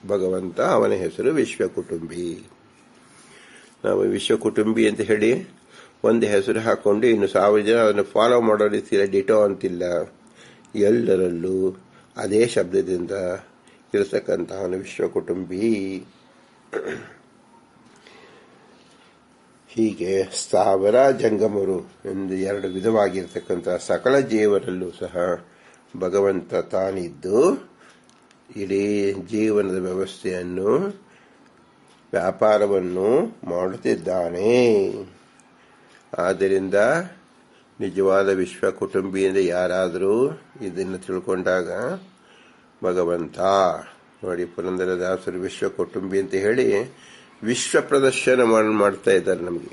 ಭಗವಂತ. ಅವನ ಹೆಸರು ವಿಶ್ವಕುಟುಂಬಿ. ನಾವು ವಿಶ್ವಕುಟುಂಬಿ ಅಂತ ಹೇಳಿ ಒಂದು ಹೆಸರು ಹಾಕೊಂಡು ಇನ್ನು 1000 ಜನ ಅದನ್ನು ಫಾಲೋ ಮಾಡೋ ರೀತಿಯಲ್ಲಿ ಡಿಟೋ ಅಂತಿಲ್ಲ. ಎಲ್ಲರಲ್ಲೂ ಅದೇ ಶಬ್ದದಿಂದ ಇರತಕ್ಕಂತಹ ವಿಶ್ವಕುಟುಂಬಿ. ಹೀಗೆ ಸ್ಥಾವರ ಜಂಗಮರು ಎಂದು 2 ವಿಧವಾಗಿರ್ತಕ್ಕಂಥ ಸಕಲ ಜೀವರಲ್ಲೂ ಸಹ ಭಗವಂತ ತಾನಿದ್ದು ಇಡೀ ಜೀವನದ ವ್ಯವಸ್ಥೆಯನ್ನು, ವ್ಯಾಪಾರವನ್ನು ಮಾಡುತ್ತಿದ್ದಾನೆ. ಆದ್ದರಿಂದ ನಿಜವಾದ ವಿಶ್ವಕುಟುಂಬಿ ಎಂದು ಯಾರಾದರೂ ಇದನ್ನು ತಿಳ್ಕೊಂಡಾಗ ಭಗವಂತ ನೋಡಿ, ಪುರಂದರದಾಸರು ವಿಶ್ವಕುಟುಂಬಿ ಅಂತ ಹೇಳಿ ವಿಶ್ವ ಪ್ರದರ್ಶನ ಮಾಡ್ತಾ ಇದ್ದಾರೆ ನಮಗೆ.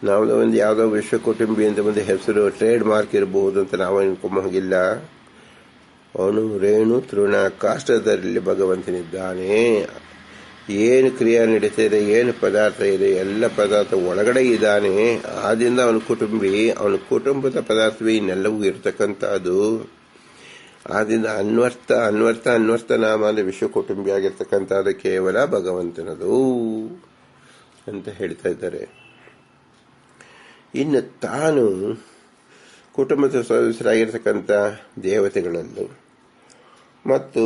ನಾವು ಒಂದು ಯಾವುದೋ ವಿಶ್ವಕುಟುಂಬಿ ಅಂತ ಒಂದು ಹೆಸರು ಟ್ರೇಡ್ ಮಾರ್ಕ್ ಇರಬಹುದು ಅಂತ ನಾವು ಅನ್ಕೊಂಬಂಗಿಲ್ಲ. ಅವನು ರೇಣು ತೃಣ ಕಾಷ್ಟದಲ್ಲಿ ಭಗವಂತನಿದ್ದಾನೆ. ಏನು ಕ್ರಿಯೆ ನಡೀತಾ ಇದೆ, ಏನು ಪದಾರ್ಥ ಇದೆ, ಎಲ್ಲ ಪದಾರ್ಥ ಒಳಗಡೆ ಇದ್ದಾನೆ. ಆದ್ರಿಂದ ಅವನ ಕುಟುಂಬಿ, ಅವನ ಕುಟುಂಬದ ಪದಾರ್ಥವೇ ಇನ್ನೆಲ್ಲವೂ ಇರತಕ್ಕಂಥದ್ದು. ಆದ್ರಿಂದ ಅನ್ವರ್ಥ ನಾಮ ಅಂದ್ರೆ ವಿಶ್ವಕುಟುಂಬಿ ಆಗಿರ್ತಕ್ಕಂಥದ್ದು ಕೇವಲ ಭಗವಂತನದು ಅಂತ ಹೇಳ್ತಾ ಇದ್ದಾರೆ. ಇನ್ನು ತಾನು ಕುಟುಂಬದ ಸದಸ್ಯರಾಗಿರ್ತಕ್ಕಂಥ ದೇವತೆಗಳಲ್ಲೂ ಮತ್ತು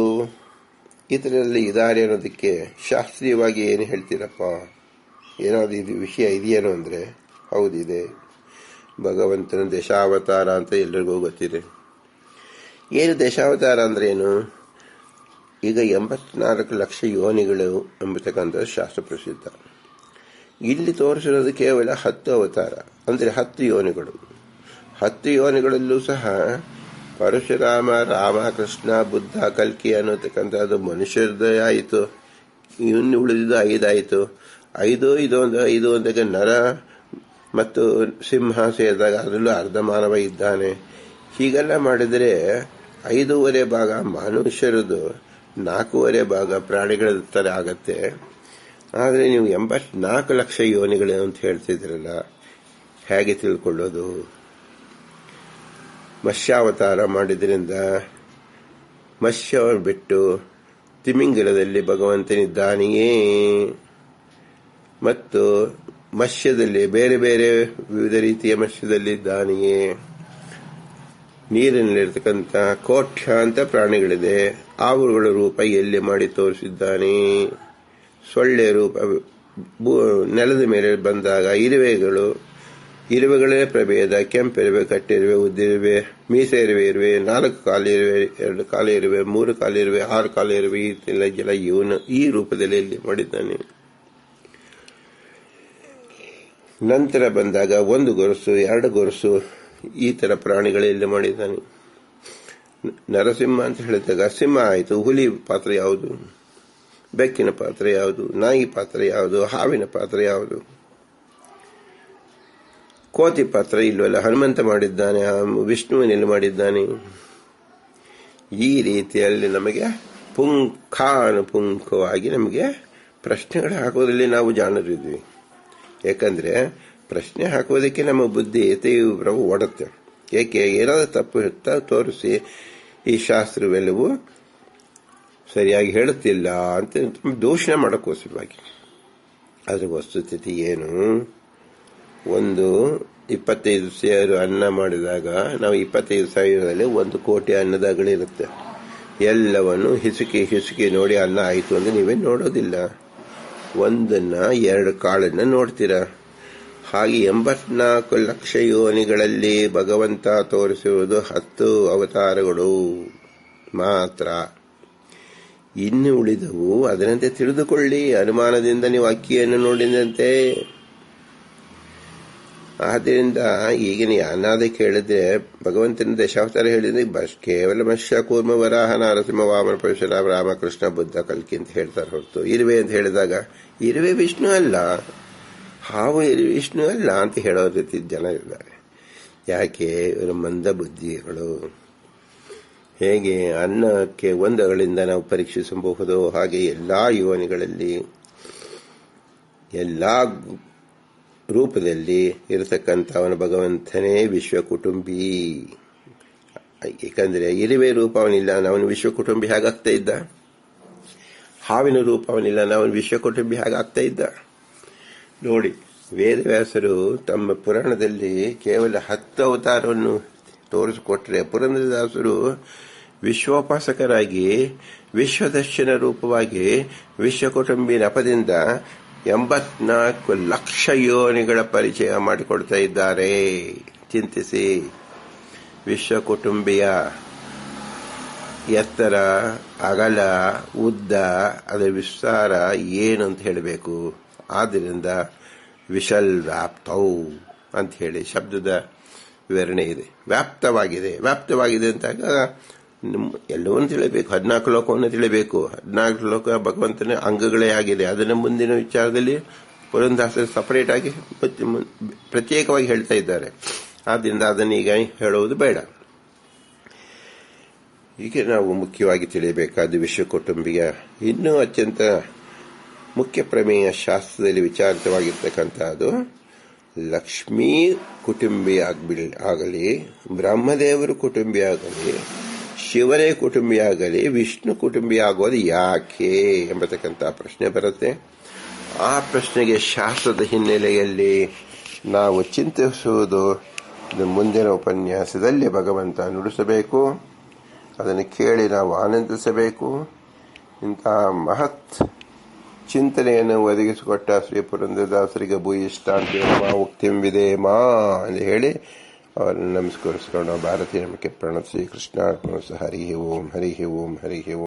ಇತರಲ್ಲಿ ಇದಾರೆ ಅನ್ನೋದಕ್ಕೆ ಶಾಸ್ತ್ರೀಯವಾಗಿ ಏನು ಹೇಳ್ತೀರಪ್ಪ, ಏನಾದ್ರು ಇದು ವಿಷಯ ಇದೆಯೇನೋ ಅಂದರೆ ಹೌದಿದೆ. ಭಗವಂತನ ದಶಾವತಾರ ಅಂತ ಎಲ್ಲರಿಗೂ ಗೊತ್ತಿದೆ. ಏನು ದಶಾವತಾರ ಅಂದ್ರೆ ಏನು? ಈಗ 84 ಲಕ್ಷ ಯೋನಿಗಳು ಎಂಬತಕ್ಕಂಥದ್ದು ಶಾಸ್ತ್ರ ಪ್ರಸಿದ್ಧ. ಇಲ್ಲಿ ತೋರಿಸಿರೋದು ಕೇವಲ 10 ಅವತಾರ, ಅಂದರೆ 10 ಯೋನಿಗಳು. 10 ಯೋನಿಗಳಲ್ಲೂ ಸಹ ಪರಶುರಾಮ, ರಾಮ, ಕೃಷ್ಣ, ಬುದ್ಧ, ಕಲ್ಕಿ ಅನ್ನತಕ್ಕಂಥದ್ದು ಮನುಷ್ಯರದೇ ಆಯಿತು. ಇನ್ನು ಉಳಿದಿದ್ದು 5 ಆಯಿತು. 5 ಅಂದಾಗ ನರ ಮತ್ತು ಸಿಂಹ ಸೇರಿದಾಗ ಅದರಲ್ಲೂ ಅರ್ಧ ಮಾನವ ಇದ್ದಾನೆ. ಹೀಗೆಲ್ಲ ಮಾಡಿದರೆ 5.5 ಭಾಗ ಮನುಷ್ಯರದು, 4.5 ಭಾಗ ಪ್ರಾಣಿಗಳ ತರ ಆಗತ್ತೆ. ಆದರೆ ನೀವು 84 ಲಕ್ಷ ಯೋನಿಗಳು ಅಂತ ಹೇಳ್ತಿದ್ರಲ್ಲ, ಹೇಗೆ ತಿಳ್ಕೊಳ್ಳೋದು? ಮತ್ಸ್ಯಾವತಾರ ಮಾಡಿದ್ರಿಂದ ಮತ್ಸ್ಯ ಬಿಟ್ಟು ತಿಮಿಂಗಿಲದಲ್ಲಿ ಭಗವಂತನಿದ್ದಾನೆಯೇ, ಮತ್ತು ಮತ್ಸ್ಯದಲ್ಲಿ ಬೇರೆ ಬೇರೆ ವಿವಿಧ ರೀತಿಯ ಮತ್ಸ್ಯದಲ್ಲಿದ್ದಾನೆಯೇ. ನೀರಿನಲ್ಲಿರ್ತಕ್ಕಂಥ ಕೋಟ್ಯಾಂತ ಪ್ರಾಣಿಗಳಿದೆ, ಅವುಗಳ ರೂಪ ಎಲ್ಲಿ ಮಾಡಿ ತೋರಿಸಿದ್ದಾನೆ? ಸೊಳ್ಳೆ ರೂಪ ನೆಲದ ಮೇಲೆ ಬಂದಾಗ ಇರುವೆಗಳೇ ಪ್ರಭೇದ: ಕೆಂಪಿರುವೆ, ಕಟ್ಟಿರುವೆ, ಉದ್ದಿರುವೆ, ಮೀಸೆ ಇರುವೆ, 4 ಕಾಲಿರುವೆ, 2 ಕಾಲಿರುವೆ, 3 ಕಾಲಿರುವೆ, 6 ಕಾಲಿರುವೆ. ಇವನು ಈ ರೂಪದಲ್ಲಿ ಎಲ್ಲಿ ಮಾಡಿದ್ದಾನೆ? ನಂತರ ಬಂದಾಗ 1 ಗೊರಸು, 2 ಗೊರಸು, ಈ ತರ ಪ್ರಾಣಿಗಳೆಲ್ಲಿ ಮಾಡಿದ್ದಾನೆ? ನರಸಿಂಹ ಅಂತ ಹೇಳಿದಾಗ ಸಿಂಹ ಆಯಿತು, ಹುಲಿ ಪಾತ್ರ ಯಾವುದು? ಬೆಕ್ಕಿನ ಪಾತ್ರ ಯಾವುದು? ನಾಯಿ ಪಾತ್ರ ಯಾವುದು? ಹಾವಿನ ಪಾತ್ರ ಯಾವುದು? ಕೋತಿ ಪಾತ್ರ ಇಲ್ವಲ್ಲ. ಹನುಮಂತ ಮಾಡಿದ್ದಾನೆ, ವಿಷ್ಣುವಿನಲ್ಲಿ ಮಾಡಿದ್ದಾನೆ. ಈ ರೀತಿಯಲ್ಲಿ ನಮಗೆ ಪುಂಖಾನುಪುಂಖವಾಗಿ ನಮಗೆ ಪ್ರಶ್ನೆಗಳು ಹಾಕೋದ್ರಲ್ಲಿ ನಾವು ಜಾಣರಿದ್ವಿ. ಯಾಕಂದ್ರೆ ಪ್ರಶ್ನೆ ಹಾಕೋದಕ್ಕೆ ನಮ್ಮ ಬುದ್ಧಿ ತೀವ್ರ ಓಡುತ್ತೆ. ಏಕೆ? ಏನಾದರೂ ತಪ್ಪು ತೋರಿಸಿ ಈ ಶಾಸ್ತ್ರವೆಲ್ಲವೂ ಸರಿಯಾಗಿ ಹೇಳುತ್ತಿಲ್ಲ ಅಂತ ದೂಷಣೆ ಮಾಡೋಕ್ಕೋಸ್ಕರವಾಗಿ. ಅದರ ವಸ್ತುಸ್ಥಿತಿ ಏನು? 25 ಸೇರು ಅನ್ನ ಮಾಡಿದಾಗ ನಾವು 25 ಸಾವಿರದಲ್ಲಿ 1 ಕೋಟಿ ಅನ್ನದಾಗಳಿರುತ್ತೆ. ಎಲ್ಲವನ್ನು ಹಿಸುಕಿ ನೋಡಿ ಅನ್ನ ಆಯಿತು ಅಂದ್ರೆ ನೀವೇ ನೋಡೋದಿಲ್ಲ. 2 ಕಾಳನ್ನ ನೋಡ್ತೀರಾ. ಹಾಗೆ 84 ಲಕ್ಷ ಯೋನಿಗಳಲ್ಲಿ ಭಗವಂತ ತೋರಿಸುವುದು 10 ಅವತಾರಗಳು ಮಾತ್ರ. ಇನ್ನು ಉಳಿದವು ಅದರಂತೆ ತಿಳಿದುಕೊಳ್ಳಿ. ಅನುಮಾನದಿಂದ ನೀವು ಅಕ್ಕಿಯನ್ನು ನೋಡಿದಂತೆ. ಆದ್ದರಿಂದ ಈಗ ನೀವು ಅನಾದೆ ಕೇಳಿದ್ರೆ ಭಗವಂತನ ದಶಾವತಾರ ಹೇಳಿದ್ರೆ ಕೇವಲ ಮತ್ಸ್ಯ, ಕೂರ್ಮ, ವರಾಹ, ನರಸಿಂಹ, ವಾಮನ, ಪರಶುರಾಮ, ರಾಮಕೃಷ್ಣ, ಬುದ್ಧ, ಕಲ್ಕಿ ಅಂತ ಹೇಳ್ತಾರೆ ಹೊರತು ಇರುವೆ ಅಂತ ಹೇಳಿದಾಗ ಇರುವೆ ವಿಷ್ಣು ಅಲ್ಲ, ಹಾವು ವಿಷ್ಣು ಅಲ್ಲ ಅಂತ ಹೇಳೋ ರೀತಿ ಜನ ಇದ್ದಾರೆ. ಯಾಕೆ? ಇವರು ಮಂದ ಬುದ್ಧಿಗಳು. ಹೇಗೆ ಅನ್ನಕ್ಕೆ 1 ಅಗಳಿಂದ ನಾವು ಪರೀಕ್ಷಿಸಬಹುದು, ಹಾಗೆ ಎಲ್ಲಾ ಯೋನಿಗಳಲ್ಲಿ ಎಲ್ಲಾ ರೂಪದಲ್ಲಿ ಇರತಕ್ಕಂಥ ಅವನ ಭಗವಂತನೇ ವಿಶ್ವಕುಟುಂಬಿ. ಏಕೆಂದರೆ ಇರುವೆ ರೂಪ ಅವನಿಲ್ಲ, ಅವನು ವಿಶ್ವಕುಟುಂಬಿ ಹೇಗಾಗ್ತಾ ಇದ್ದ? ಹಾವಿನ ರೂಪ ಅವನಿಲ್ಲ, ಅವನು ವಿಶ್ವಕುಟುಂಬಿ ಹೇಗಾಗ್ತಾ ಇದ್ದ? ನೋಡಿ, ವೇದವ್ಯಾಸರು ತಮ್ಮ ಪುರಾಣದಲ್ಲಿ ಕೇವಲ 10 ಅವತಾರವನ್ನು ತೋರಿಸಿಕೊಟ್ರೆ, ಪುರಂದರದಾಸರು ವಿಶ್ವೋಪಾಸಕರಾಗಿ ವಿಶ್ವದರ್ಶನ ರೂಪವಾಗಿ ವಿಶ್ವಕುಟುಂಬಿ ನೆಪದಿಂದ 84 ಲಕ್ಷ ಯೋನಿಗಳ ಪರಿಚಯ ಮಾಡಿಕೊಡ್ತಾ ಇದ್ದಾರೆ. ಚಿಂತಿಸಿ. ವಿಶ್ವಕುಟುಂಬಿಯ ಎತ್ತರ, ಅಗಲ, ಉದ್ದ, ಅದರ ವಿಸ್ತಾರ ಏನು ಅಂತ ಹೇಳಬೇಕು. ಆದ್ದರಿಂದ ವಿಶಲ್ ವ್ಯಾಪ್ತೌ ಅಂತ ಹೇಳಿ ಶಬ್ದದ ವಿವರಣೆ ಇದೆ. ವ್ಯಾಪ್ತವಾಗಿದೆ ಅಂತಾಗ ಎಲ್ಲವನ್ನೂ ತಿಳಿಬೇಕು. 14 ಲೋಕವನ್ನು ತಿಳಿಬೇಕು. 14 ಲೋಕ ಭಗವಂತನ ಅಂಗಗಳೇ ಆಗಿದೆ. ಅದನ್ನು ಮುಂದಿನ ವಿಚಾರದಲ್ಲಿ ಪುರಂದರದಾಸರು ಸಪರೇಟ್ ಆಗಿ ಪ್ರತ್ಯೇಕವಾಗಿ ಹೇಳ್ತಾ ಇದ್ದಾರೆ. ಆದ್ದರಿಂದ ಅದನ್ನು ಈಗ ಹೇಳುವುದು ಬೇಡ. ಹೀಗೆ ನಾವು ಮುಖ್ಯವಾಗಿ ತಿಳಿಯಬೇಕಾದ ವಿಶ್ವಕುಟುಂಬಿಯ ಇನ್ನೂ ಅತ್ಯಂತ ಮುಖ್ಯ ಪ್ರಮೇಯ ಶಾಸ್ತ್ರದಲ್ಲಿ ವಿಚಾರಿತವಾಗಿರ್ತಕ್ಕಂಥದ್ದು ಲಕ್ಷ್ಮೀ ಕುಟುಂಬಿ ಆಗಲಿ, ಬ್ರಹ್ಮದೇವರು ಕುಟುಂಬಿ ಆಗಲಿ, ಶಿವನೇ ಕುಟುಂಬಿಯಾಗಲಿ, ವಿಷ್ಣು ಕುಟುಂಬಿ ಆಗೋದು ಯಾಕೆ ಎಂಬತಕ್ಕಂಥ ಪ್ರಶ್ನೆ ಬರುತ್ತೆ. ಆ ಪ್ರಶ್ನೆಗೆ ಶಾಸ್ತ್ರದ ಹಿನ್ನೆಲೆಯಲ್ಲಿ ನಾವು ಚಿಂತಿಸುವುದು ಮುಂದಿನ ಉಪನ್ಯಾಸದಲ್ಲಿ ಭಗವಂತ ನುಡಿಸಬೇಕು. ಅದನ್ನು ಕೇಳಿ ನಾವು ಆನಂದಿಸಬೇಕು. ಇಂತಹ ಮಹತ್ ಚಿಂತನೆಯನ್ನು ಒದಗಿಸಿಕೊಟ್ಟ ಶ್ರೀ ಪುರಂದರದಾಸರಿಗೆ ಭೂಯಿಷ್ಟಾಂತಿ ಉಕ್ತಿಂ ವಿಧೇಮಾ ಅಂತ ಹೇಳಿ ಅವರನ್ನು ನಮಸ್ಕರಿಸಿಕೊಂಡು ಭಾರತೀಯ ನಮಗೆ ಪ್ರಣತ ಶ್ರೀ ಕೃಷ್ಣಾರ್ಪಣ. ಹರಿ ಓಂ, ಹರಿ ಓಂ, ಹರಿ ಓಂ.